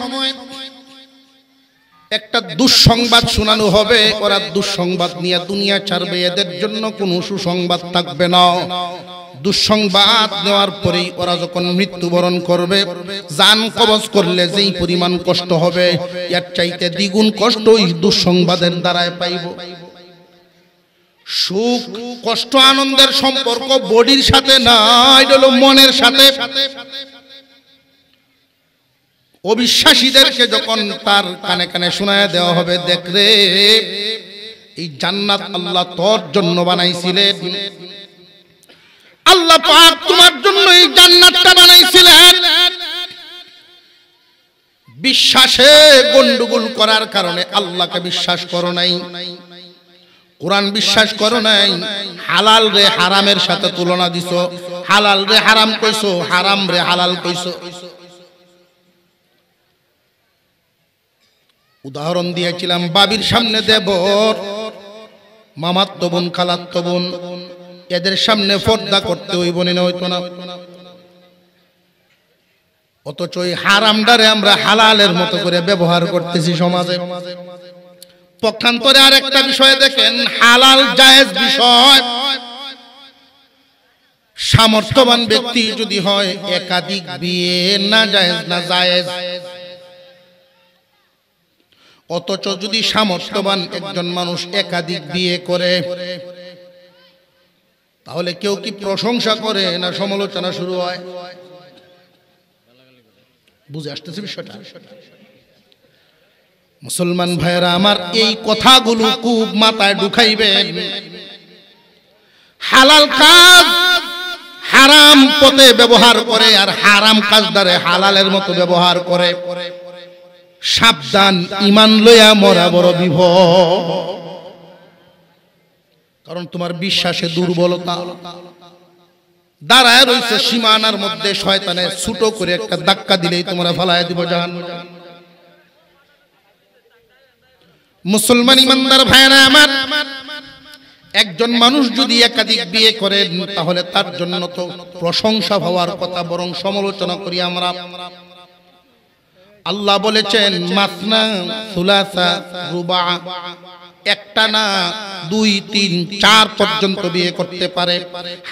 একটা দুঃসংবাদ শোনানো হবে। ওরা দুঃসংবাদ নিয়ে দুনিয়া ছাড়বে, এদের জন্য কোনো সুসংবাদ থাকবে না। দুঃসংবাদ নেওয়ার পরেই ওরা যখন মৃত্যুবরণ করবে, জান কবজ করলে যেই পরিমাণ কষ্ট হবে, এর চাইতে দ্বিগুণ কষ্ট ওই দুঃসংবাদের দ্বারায় পাইব। সুখ কষ্ট আনন্দের সম্পর্ক বডির সাথে না, এটা হলো মনের সাথে। অবিশ্বাসীদেরকে যখন তার কানে কানে শোনায় দেওয়া হবে, দেখ রে, এই জান্নাত আল্লাহ তোর জন্য বানাইছিলেন, আল্লাহ পাক তোমার জন্য এই জান্নাতটা বানাইছিলেন। বিশ্বাসে গন্ডগোল করার কারণে আল্লাহকে বিশ্বাস করো নাই, কোরআন বিশ্বাস করো নাই, হালাল রে হারামের সাথে তুলনা দিছো, হালাল রে হারাম কইছো, হারাম রে হালাল কইছো। উদাহরণ দিয়েছিলাম, বাবির সামনে দেবর, মামাতো বোন, খালাতো বোন, এদের সামনে পর্দা করতে হইব না, হইতো না। অথচ ওই হারামটারে আমরা হালালের মতো করে ব্যবহার করতেছি সমাজে। পক্ষান্তরে আর একটা বিষয় দেখেন, হালাল জায়েজ বিষয়, সামর্থ্যবান ব্যক্তি যদি হয় একাধিক বিয়ে না জায়েজ না জায়েজ। অথচ যদি সামর্থ্যবান একজন মানুষ একাধিক বিয়ে করে, তাহলে কেউ কি প্রশংসা করে না সমালোচনা শুরু হয়? বুঝে আসতেছে বিষয়টা? মুসলমান ভাইয়েরা আমার, এই কথাগুলো খুব মাথায় ঢুকাইবেন। হালাল কাজ হারাম পথে ব্যবহার করে, আর হারাম কাজ দ্বারা হালালের মতো ব্যবহার করে, সাবধান, ঈমান লইয়া মরা বড় বিপদ। কারণ তোমার বিশ্বাসে দুর্বলতা দাঁড়ায় রয়েছে, সীমানার মধ্যে শয়তানে ছোট করে একটা ধাক্কা দিলেই তোমরা ফালায় দিব জাহান্নামে। মুসলমান ইমানদার ভাইরা আমার, একজন মানুষ যদি একাধিক বিয়ে করেন, তাহলে তার জন্য তো প্রশংসা হওয়ার কথা, বরং সমালোচনা করি আমরা। আল্লাহ বলেছেন মাসনা সুলাসা রুবা, একটা না, 2, 3, 4 পর্যন্ত বিয়ে করতে পারে।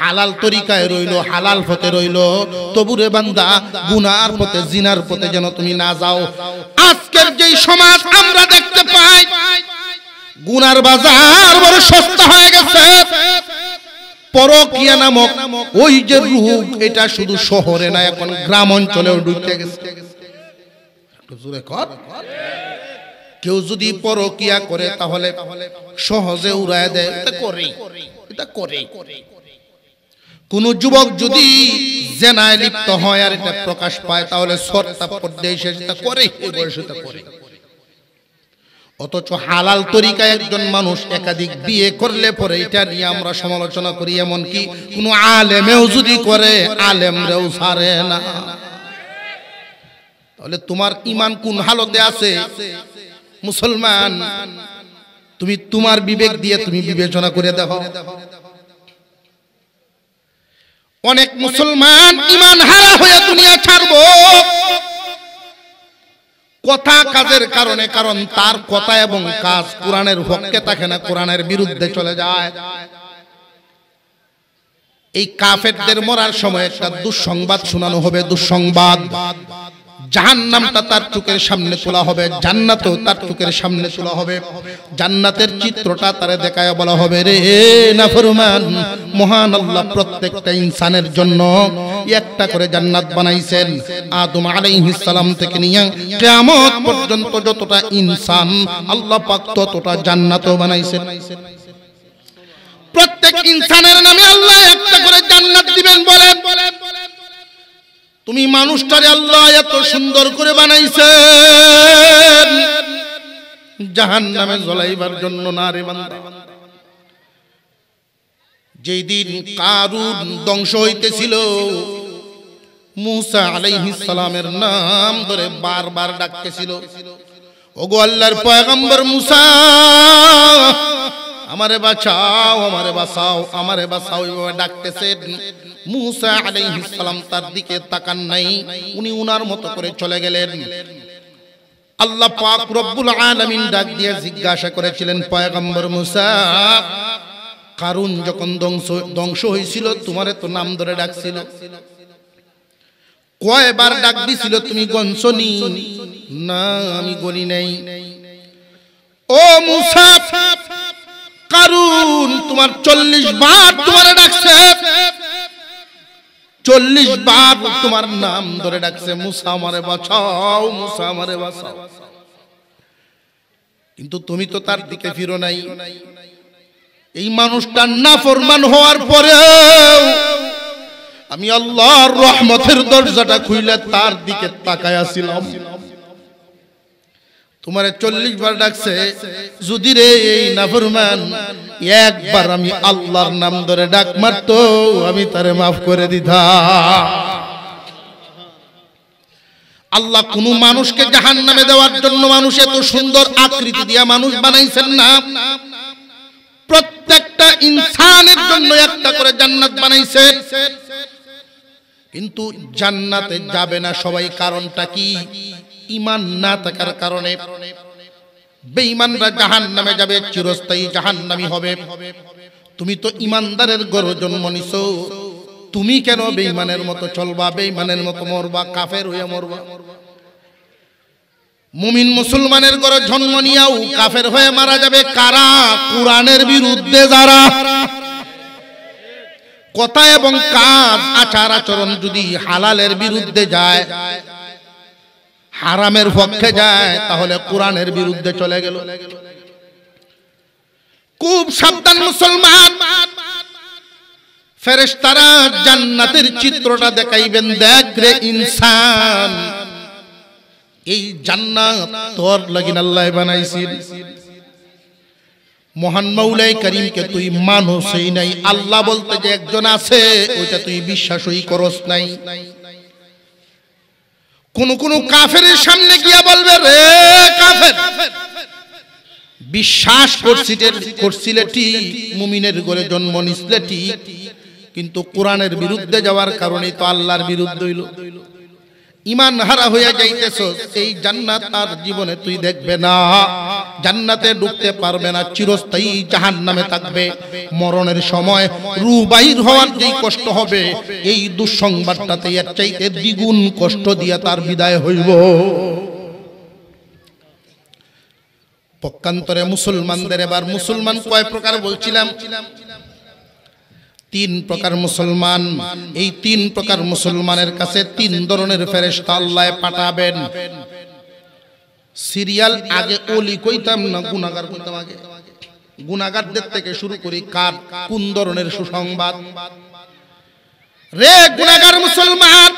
হালাল তরিকায় রইলো, হালাল পথে রইলো, তবুরে বান্দা গুনার পথে, জিনার পথে যেন তুমি না যাও। আজকের যেই সমাজ আমরা দেখতে পাই, গুনার বাজার বড় সস্তা হয়ে গেছে। পরকীয়া নামক ওই যে রোগ, এটা শুধু শহরে না, এখন গ্রাম অঞ্চলেও ঢুকে গেছে। জোরে কর। কেউ যদি পরকীয়া করে তাহলে সহজে উড়ায় দেয়, এটা করে। কোন যুবক যদি জেনায় লিপ্ত হয় আর এটা প্রকাশ পায়, তাহলে সরতা পর্দায় সেটা করে, এই বয়সে এটা করে। অথচ হালাল তরিকায় একজন মানুষ একাধিক বিয়ে করলে পরে এটা নিয়ে আমরা সমালোচনা করি। এমনকি কোন আলেমেও যদি করে, আলেমরাও ছাড়ে না। তাহলে তোমার ঈমান কোন হালতে আছে মুসলমান? তুমি তোমার বিবেক দিয়ে তুমি বিবেচনা করে দেখো। অনেক মুসলমান ঈমান হারা হয়ে দুনিয়া ছাড়বো কথা কাজের কারণে, কারণ তার কথা এবং কাজ কোরআনের পক্ষে থাকে না, কোরআনের বিরুদ্ধে চলে যায়। এই কাফেরদের মরার সময় একটা দুঃসংবাদ শোনানো হবে, দুঃসংবাদ। জাহান্নামটা তার চোখের সামনে তোলা হবে, জান্নাতও তার চোখের সামনে তোলা হবে। জান্নাতের চিত্রটা তারে দেখায় বলা হবে, রে নাফরমান, মহান আল্লাহ প্রত্যেকটা ইনসানের জন্য একটা করে জান্নাত বানাইছেন। আদম আলাইহিস সালাম থেকে নিয়ে কিয়ামত পর্যন্ত যতটা ইনসান আল্লাহ পাক ততটা জান্নাতও বানাইছেন। প্রত্যেক ইনসানের নামে আল্লাহ একটা করে জান্নাত দিবেন। বলেন, তুমি মানুষটারে আল্লাহ এত সুন্দর করে বানাইছেন জাহান্নামে জ্বলাইবার জন্য না রে বান্দা। যেই দিন কারুন ধ্বংস হইতেছিল, মুসা আলাইহিস সালামের নাম ধরে বারবার ডাকতেছিল, ওগো আল্লাহর পয়গম্বর মুসা, আমারে বাঁচাও, আমারে বাঁচাও, আমারে বাঁচাও, এইভাবে ডাকতেছেন। মুসা আলাইহিস সালাম তার দিকে তাকান নাই, উনি উনার মতো করে চলে গেলেন। আল্লাহ পাক রব্বুল আলামিন ডাক দিয়ে জিজ্ঞাসা করেছিলেন, পয়গম্বর মুসা, কারুন যখন ধ্বংস হয়েছিল তোমারে তো নাম ধরে ডাকছিল, কয়বার ডাক দিছিল তুমি গনছনি? না, আমি গনি নাই। ও মুসা, কারুন তোমার 40 বার তোমারে ডাকছে, 40 বার তোমার নাম ধরে ডাকছে, মুসা আমারে বাঁচাও, মুসা আমারে বাঁচাও, কিন্তু তুমি তো তার দিকে ফিরো নাই। এই মানুষটা নাফরমান হওয়ার পরেও আমি আল্লাহর রহমতের দরজাটা খুইলে তার দিকে তাকায় আছিলাম। তোমারে 40 বার ডাকছে, যদি রে এই নাফরমান একবার আমি আল্লাহর নাম ধরে ডাক মারতো, আমি তারে মাফ করে দিতাম। আল্লাহ কোন মানুষকে জাহান্নামে দেওয়ার জন্য মানুষ এত সুন্দর আকৃতি দিয়া মানুষ বানাইছেন না, প্রত্যেকটা ইনসানের জন্য একটা করে জান্নাত বানাইছেন। কিন্তু জান্নাতে যাবে না সবাই, কারণটা কি? ঈমান না থাকার কারণে। বেঈমানরা জাহান্নামে যাবে, চিরস্থায়ী জাহান্নামী হবে। তুমি তো ঈমানদারের ঘরে জন্ম নিছো, তুমি কেন বেঈমানের মতো চলবা, বেঈমানের মতো মরবা, কাফের হয়ে মরবা? মুমিন মুসলমানের ঘরে জন্ম নিয়াও কাফের হয়ে মারা যাবে কারা? কোরআনের বিরুদ্ধে যারা। কথা এবং কাজ, আচার আচরণ যদি হালালের বিরুদ্ধে যায়, হারামের পক্ষে যায়, তাহলে কোরআনের বিরুদ্ধে চলে গেল। খুব সাবধান মুসলমান। ফেরেশতারা জান্নাতের চিত্রটা দেখাইবেন, দেখ রে ইনসান, এই জান্নাত তোর লাগিন আল্লাহ বানাইছেন। মহান মাওলাই করিমকে তুই মানুষই নাই, আল্লাহ বলতে যে একজন আছে ওইটা তুই বিশ্বাসই করস নাই। কোন কোন কাফেরের সামনে গিয়া বলবে, রে কাফের, বিশ্বাস করছিলে ঠিক, মুমিনের ঘরে জন্ম নিছিলে ঠিক, কিন্তু কোরআনের বিরুদ্ধে যাওয়ার কারণে তো আল্লাহর বিরুদ্ধে হইল। ঈমান হারা হইয়া যাইতেছ, এই জান্নাত আর জীবনে তুই দেখবে না, জান্নাতে ঢুকতে পারবে না, চিরস্থায়ী জাহান্নামে থাকবে। মরণের সময় রূহ বাইর হওয়ার যেই কষ্ট হবে, এই দুঃসংবাদটাতে এর চাইতে দ্বিগুণ কষ্ট দিয়া তার বিদায় হইব। পক্ষান্তরে মুসলমানদের, এবার মুসলমান কয় প্রকার বলছিলাম? 3 প্রকার মুসলমান। এই 3 প্রকার মুসলমানের কাছে 3 ধরনের ফেরেশতা আল্লাহ পাঠাবেন। সিরিয়াল আগে ওলি কইতাম না, গুনাহগার কইতাম আগে। গুনাহগারদের থেকে শুরু করি, কার কোন ধরনের সুসংবাদ? রে গুনাহগার মুসলমান,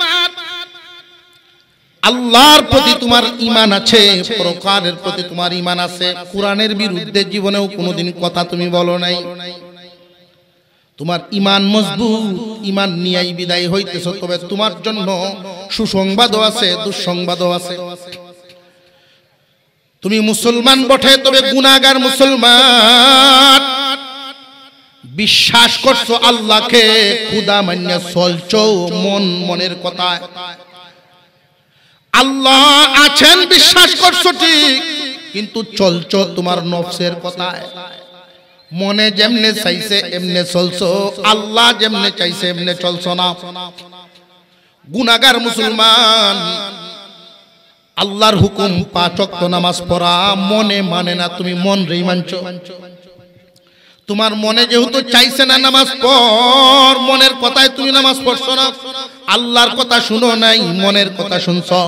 আল্লাহর প্রতি তোমার ঈমান আছে, পরকালের প্রতি তোমার ঈমান আছে, কোরআনের বিরুদ্ধে জীবনেও কোনোদিন কথা তুমি বলো নাই, তোমার ঈমান মজবুত, ঈমান নিয়েই বিদায় হইতেছ, তবে তোমার জন্য সুসংবাদও আছে, দুঃসংবাদও আছে। তুমি মুসলমান বটে, তবে গুনাহগার মুসলমান। বিশ্বাস করছো আল্লাহকে, খুদা মান্য চলছো মনের কথা। আল্লাহ আছেন বিশ্বাস করছো ঠিক, কিন্তু চলছো তোমার নফসের কথায়। মনে যেমনে চাইছে এমনে চলছো, আল্লাহ যেমনে চাইছে এমনে চলছো না। গুনাহগার মুসলমান, আল্লাহর হুকুম 5 ওয়াক্ত নামাজ পড়া মনে মানে না, তুমি মন রেই মানছো। তোমার মনে যেহেতু চাইছে না নামাজ পড়, মনের কথায় তুমি নামাজ পড়ছো না, আল্লাহর কথা শুনো নাই, মনের কথা শুনছো।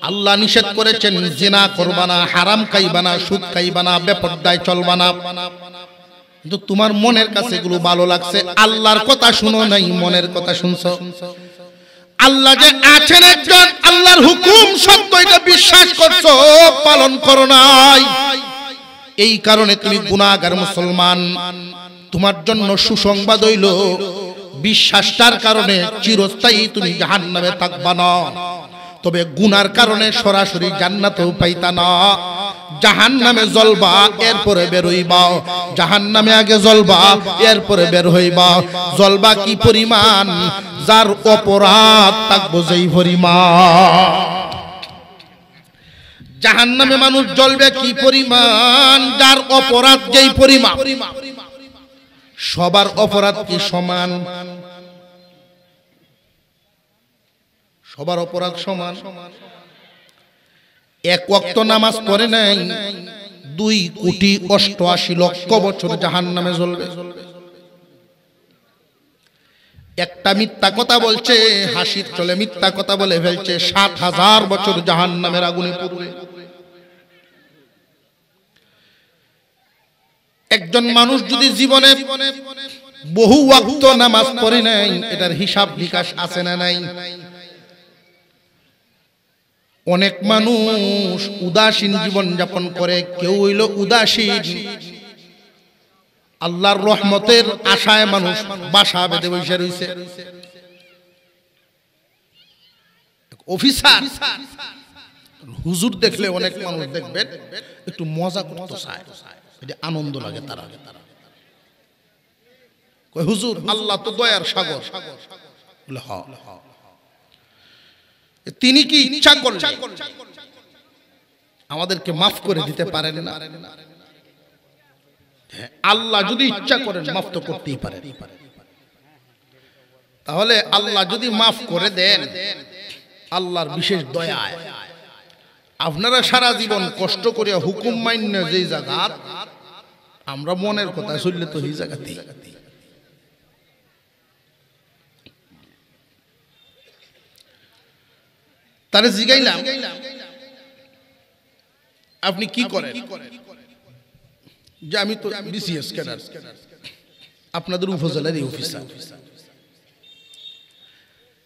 আল্লাহ নিষেধ করেছেন জিনা করবা না, হারাম খাইবা না, সুদ খাইবা না, বেপরদায় চলবা না, কিন্তু তোমার মনের কাছে এগুলো ভালো লাগছে, আল্লাহর কথা শুনো নাই, মনের কথা শুনছো। আল্লাহ যে আছেন একজন, আল্লাহর হুকুম সত্য, এটা বিশ্বাস করছো, পালন করো নাই, এই কারণে তুমি গুনাহগার মুসলমান। তোমার জন্য সুসংবাদ হইল বিশ্বাসটার কারণে চিরস্থায়ী তুমি জাহান্নামে থাকবা না, তবে গুনার কারণে সরাসরি জান্নাতেও পাইতা না। জাহান্নামে জ্বলবা, এরপরে বের হইবা। জাহান্নামে আগে জ্বলবা, এরপরে বের হইবা। জ্বলবা কি পরিমাণ? যার অপরাধ থাকবো যেই পরিমাণ। জাহান্নামে মানুষ জ্বলবে কি পরিমাণ? যার অপরাধ যেই পরিমাণ। সবার অপরাধ কি সমান? সবার অপরাধ সমান? এক ওয়াক্ত নামাজ পড়ে নাই, 2,88,00,000 বছর জাহান্নামে জ্বলবে। একটা মিথ্যা কথা বলছে, হাসির চলে মিথ্যা কথা বলে ফেলছে, 7,000 বছর জাহান্নামের আগুনে পুড়বে। একজন মানুষ যদি জীবনে বহু ওয়াক্ত নামাজ পড়ে নাই, এটার হিসাব নিকাশ আছে না নাই? অনেক মানুষ উদাসীন জীবন যাপন করে। কেউ হইল উদাসীন, আল্লাহর রহমতের আশায় মানুষ বাসা বেঁধে বসে রয়েছে। অফিসার হুজুর দেখলে অনেক মানুষ দেখবেন একটু মজা করতে চায়, এটা আনন্দ লাগে তারা। কয় হুজুর আল্লাহ তো দয়ার সাগর। বলে হ্যাঁ, তিনি কি ইচ্ছা করলে আমাদেরকে মাফ করে দিতে পারেন না? আল্লাহ যদি ইচ্ছা করেন মাফ তো করতেই পারেন। তাহলে আল্লাহ যদি মাফ করে দেন, আল্লাহর বিশেষ দয়ায় আপনারা সারা জীবন কষ্ট করে হুকুম মান্য যেই জায়গা, আমরা মনের কথা শুনলে তো এই জায়গাতেই। তারে জিগাইলাম আপনি কি করেন? যে আমি তো বিসিএস ক্যাডার, আপনাদের উপজেলার অফিসার।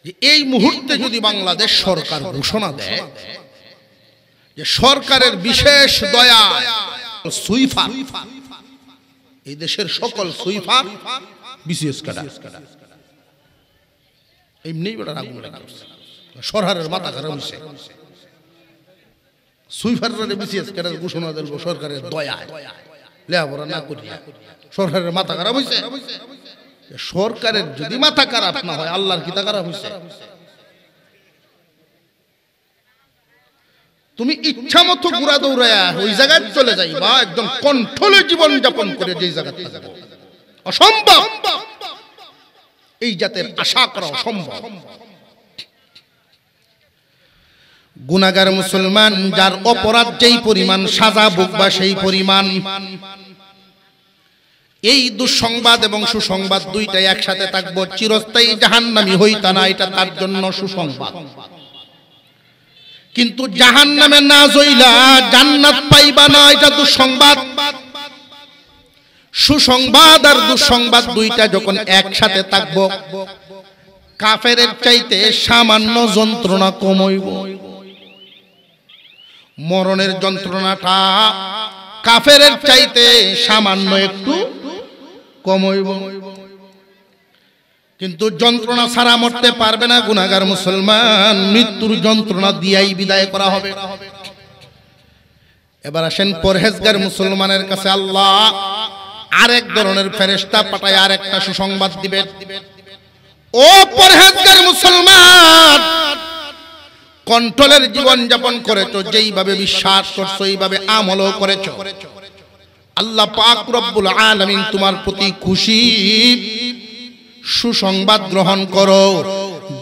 যে এই মুহূর্তে যদি বাংলাদেশ সরকার ঘোষণা দেয় যে সরকারের বিশেষ দয়া সুইফার, এই দেশের সকল সুইফার বিসিএস ক্যাডার, এমনি বেটার আগুন লাগা সরকারের মাথা খারাপ হয়েছে। সুইফাররা বিসিএস ক্যাডার ঘোষণা দেব সরকারের দয়ায়, লেখাপড়া না করিয়া সরকারের মাথা খারাপ হয়েছে। সরকারের যদি মাথা খারাপ না হয়, আল্লাহর কি তা খারাপ হয়েছে? তুমি ইচ্ছা মতো ঘুরা দৌড়ায়া ওই জায়গায় চলে যাইবা, একদম কন্ট্রোলে জীবন যাপন করে যেই জায়গাতে থাকবো, অসম্ভব। এই জাতের আশা করা অসম্ভব। গুনাহগার মুসলমান, যার অপরাধ যেই পরিমাণ, সাজা ভোগবা সেই পরিমাণ। এই দুঃসংবাদ এবং সুসংবাদ দুইটাই একসাথে থাকবো। চিরস্থায়ী জাহান্নামী হইতা না, এটা তার জন্য সুসংবাদ। কিন্তু জাহান্নামে না যাইলা জান্নাত পাইবা না, এটা দুঃসংবাদ। সুসংবাদ আর দুঃসংবাদ দুইটা যখন একসাথে থাকবো, কাফেরের চাইতে সামান্য যন্ত্রণা কম হইব। মরণের যন্ত্রণাটা কাফেরের চাইতে সামান্য একটু কম হইব। কিন্তু যন্ত্রণা ছাড়া মরতে পারবে না গুনাহগার মুসলমান, মৃত্যুর যন্ত্রণা দিয়াই বিদায় করা হবে। এবার আসেন পরহেজগার মুসলমানের কাছে আল্লাহ আরেক ধরনের ফেরেশতা পাঠায় আরেকটা সুসংবাদ দিবেন। ও পরহেজগার মুসলমান, কন্ট্রোলের জীবন যাপন করেছো, যেইভাবে বিশ্বাস করছো এইভাবে আমলও করেছো, আল্লাহ পাক রব্বুল আলামিন তোমার প্রতি খুশি। সুসংবাদ গ্রহণ করো,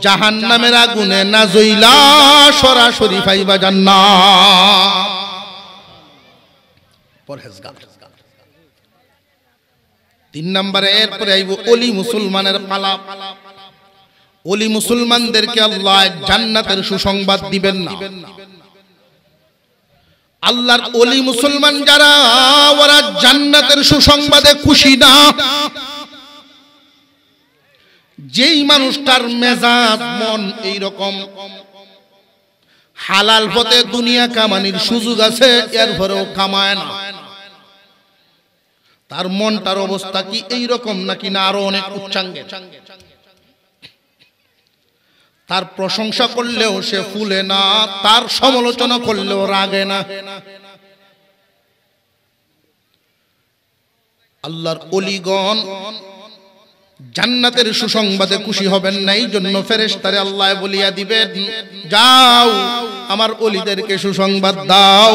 জাহান্নামের আগুনে না জ্বলা সরাসরি পাইবা জান্নাত। পরহেজগার। 3 নম্বরে এরপরে আইব ওলি মুসলমানের পালা। ওলি মুসলমানদেরকে আল্লাহ জান্নাতের সুসংবাদ দিবেন না। আল্লাহর ওলি মুসলমান যারা, ওরা জান্নাতের সুসংবাদে খুশি না। যেই মানুষটার মেজাজ মন এইরকম, হালাল পথে দুনিয়া কামানির সুযোগ আছে, এরপরেও কামায় না, তার মনটার অবস্থা কি এই রকম নাকি না আরো অনেক উচ্চাঙ্গে? তার প্রশংসা করলেও সে ফুলে না, তার সমালোচনা করলেও রাগে না। আল্লাহর ওলিগণ জান্নাতের সুসংবাদে খুশি হবেন না, এই জন্য ফেরেশতারে আল্লাহ বলিয়া দিবেন, যাও আমার ওলিদেরকে সুসংবাদ দাও,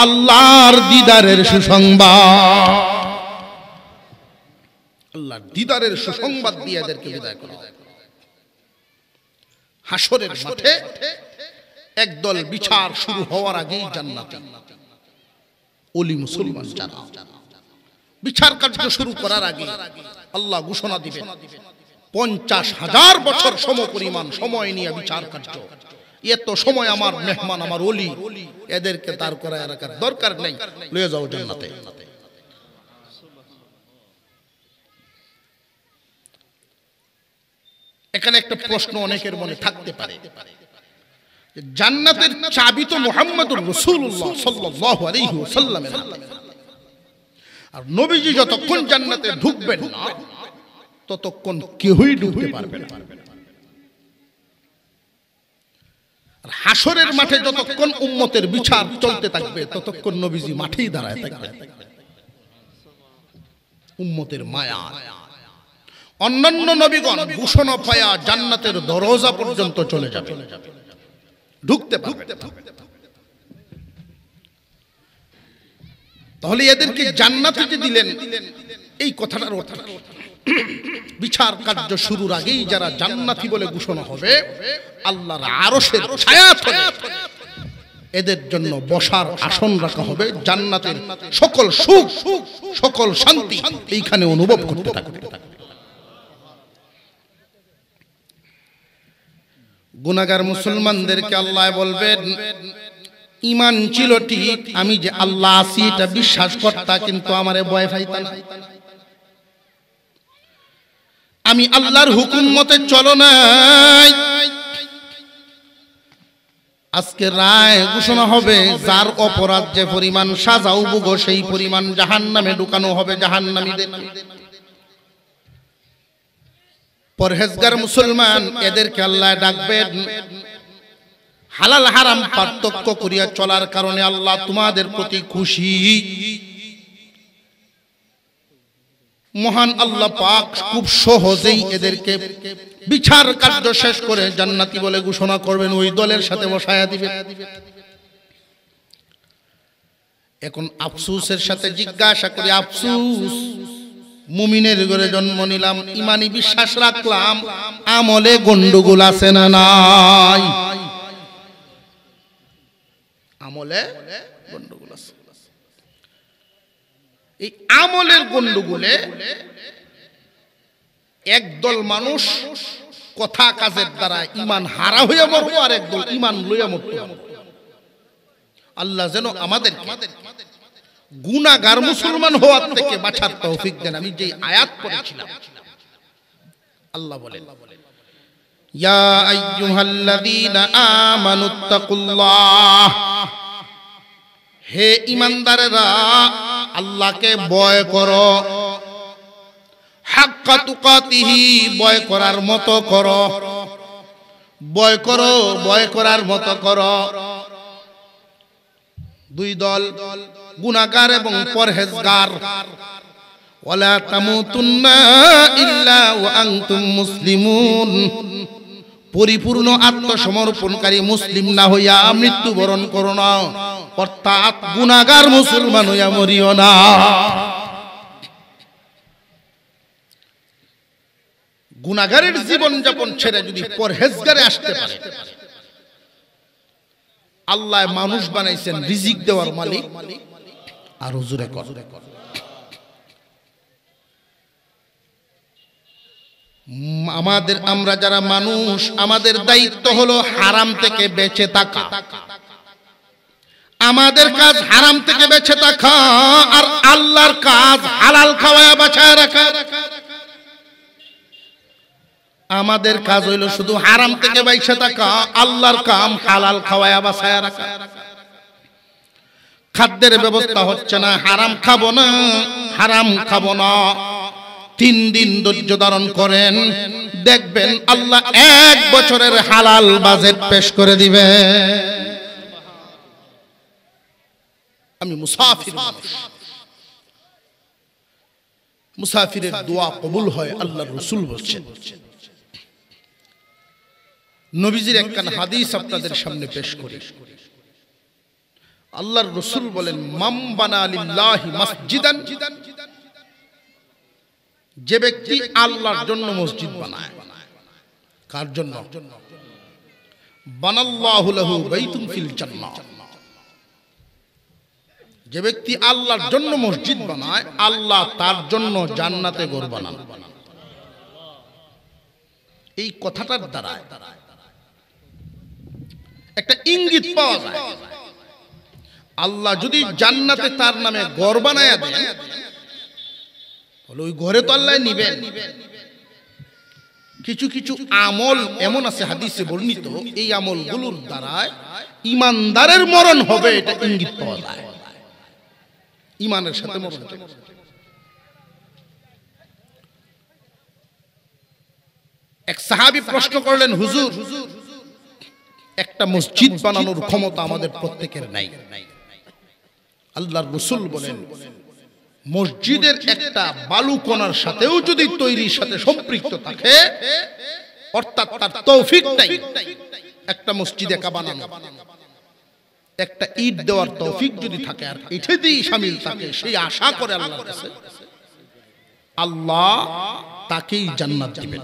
আল্লাহর দিদারের সুসংবাদ, আল্লাহর দিদারের সুসংবাদ দিয়ে এদেরকে বিদায় করো। হাসরের মাঠে একদল বিচার শুরু হওয়ার আগেই জান্নাতি ওলি মুসলমান যারা বিচার কার্য শুরু করার আগে আল্লাহ ঘোষণা দিবেন 50,000 বছর সমপরিমাণ সময় নিয়ে বিচার কার্য, এত সময় আমার মেহমান আমার ওলি, এদেরকে তার করায় রাখার দরকার নেই, লয়ে যাও জান্নাতে। এখানে একটা প্রশ্ন অনেকের মনে থাকতে পারে, জান্নাতের চাবি তো মুহাম্মদুর রাসূলুল্লাহ সাল্লাল্লাহু আলাইহি ওয়াসাল্লামের হাতে, আর নবীজি যতক্ষণ জান্নাতে ঢুকবেন না ততক্ষণ কেউই ঢুকতে পারবে না। আর হাসরের মাঠে যতক্ষণ উম্মতের বিচার চলতে থাকবে ততক্ষণ নবীজি মাঠেই দাঁড়ায় থাকবেন। উম্মতের মায়া, অন্যান্য নবীগণ ঘোষণা পায়া জান্নাতের দরজা পর্যন্ত চলে যাবে, ঢুকতে পারবে। তাহলে এদেরকে জান্নাতে যে দিলেন, এই কথাটার অর্থ বিচার কার্য শুরুর আগেই যারা জান্নাতি বলে ঘোষণা হবে, আল্লাহর আরশের ছায়াতলে এদের জন্য বসার আসন রাখা হবে, জান্নাতের সকল সুখ সকল শান্তি এইখানে অনুভব করতে থাকবে। গুনাহগার মুসলমানদেরকে আল্লাহ বলবেন, ঈমান ছিল ঠিক, আমি যে আল্লাহ আছি এটা বিশ্বাস করতা, কিন্তু আমারে ভয় পাইতা না, আমি আল্লাহর হুকুম মতে চলো নাই। আজকে রায় ঘোষণা হবে, যার অপরাধ যে পরিমাণ সাজাও ভোগো সেই পরিমাণ জাহান্নামে ঢুকানো হবে জাহান্নামীদের। পরহেজগার মুসলমান এদেরকে আল্লাহ ডাকবেন, হালাল হারাম পার্থক্য করিয়া চলার কারণে আল্লাহ তোমাদের প্রতি খুশি। মহান আল্লাহ পাক খুব সহজেই এদেরকে বিচার কার্য শেষ করে জান্নাতি বলে ঘোষণা করবেন, ওই দলের সাথে বসায়া দিবেন। এখন আফসোসের সাথে জিজ্ঞাসা করি, আফসোস, মুমিনের ঘরে জন্ম নিলাম, ইমানি বিশ্বাস রাখলাম, আমলে গন্ডগোল আছে না নাই? আমলে গন্ডগোল আছে। এই আমলের গন্ডগোলে একদল মানুষ কথা কাজের দ্বারা ঈমান হারা হইয়া মরবো, আর একদল ঈমান লইয়া মরতে হবে। আল্লাহ যেন আমাদের গুনাহগার মুসলমান হওয়ার থেকে বাঁচার তৌফিক দেন। আমি যে আয়াত পড়েছিলাম, আল্লাহ বলেন, ইয়া আইয়ুহাল্লাযীনা আমানুত্তাকুল্লাহ, হে ঈমানদারেরা আল্লাহকে ভয় করো, হাক্কা তুকাতিহি, ভয় করার মতো করো, ভয় করো, ভয় করার মতো করো। দুই দল, গুনাহগার এবং পরহেজগার। ওয়ালা তামুতুন্না ইল্লা ওয়া আনতুম মুসলিমুন, পরিপূর্ণ আত্মসমর্পণকারী মুসলিম না হইয়া মৃত্যুবরণ করো না, অর্থাৎ গুনাহগার মুসলমান হইয়া মরিও না। গুনাহগারের জীবন যাপন ছেড়ে যদি পরহেজগারে আসতে পারে, আল্লাহ মানুষ বানাইছেন রিজিক দেওয়ার মালিক, আর হুজুরে কর। আমরা যারা মানুষ, আমাদের দায়িত্ব হলো হারাম থেকে বেঁচে থাকা। আমাদের কাজ হারাম থেকে বেঁচে থাকা, আর আল্লাহর কাজ হালাল খাওয়ায়া বাঁচায় রাখা। আমাদের কাজ হইল শুধু হারাম থেকে বেঁচে থাকা, আল্লাহর কাম হালাল খাওয়ায়া বাঁচায় রাখা। খাদ্যের ব্যবস্থা হচ্ছে না, হারাম খাবো না, হারাম খাবো না, 3 দিন ধৈর্য ধারণ করেন, দেখবেন আল্লাহ 1 বছরের হালাল বাজেট পেশ করে দিবে। আমি মুসাফির মানুষ, মুসাফিরের দোয়া কবুল হয় আল্লাহর রাসূল বলছেন। নবীজির একখান হাদিস আপনাদের সামনে পেশ করি। আল্লাহর রাসূল বলেন, মান বানা লিল্লাহি মসজিদান, যে ব্যক্তি আল্লাহর জন্য মসজিদ বানায়। কার জন্য? বানাল্লাহু লাহু বাইতুন ফিল জান্নাহ, যে ব্যক্তি আল্লাহর জন্য মসজিদ বানায়, আল্লাহ তার জন্য জান্নাতে ঘর বানান। এই কথাটার দ্বারা একটা ইঙ্গিত পাওয়া যায়, আল্লাহ যদি জান্নাতে তার নামে ঘর বানায়া দেন, তাহলে ওই ঘরে তো আল্লাহ নিবেন। কিছু কিছু আমল এমন আছে হাদিসে বর্ণিত, এই আমলগুলোর দ্বারা ইমানদারের মরণ হবে, এটা ইঙ্গিত পাওয়া যায়। ইমানের সাথে মরণ। এক সাহাবী প্রশ্ন করলেন, হুজুর, একটা মসজিদ বানানোর ক্ষমতা আমাদের প্রত্যেকের নাই। আল্লাহর রাসূল বলেন, মসজিদের একটা বালুকণার সাথেও যদি তৈরির সাথে সম্পৃক্ত থাকে, অর্থাৎ তার তৌফিক নাই একটা মসজিদ একা বানানো, একটা ইট দেওয়ার তৌফিক যদি থাকে আর এটাতেই শামিল থাকে, সেই আশা করে আল্লাহর কাছে, আল্লাহ তাকেই জান্নাত দিবেন।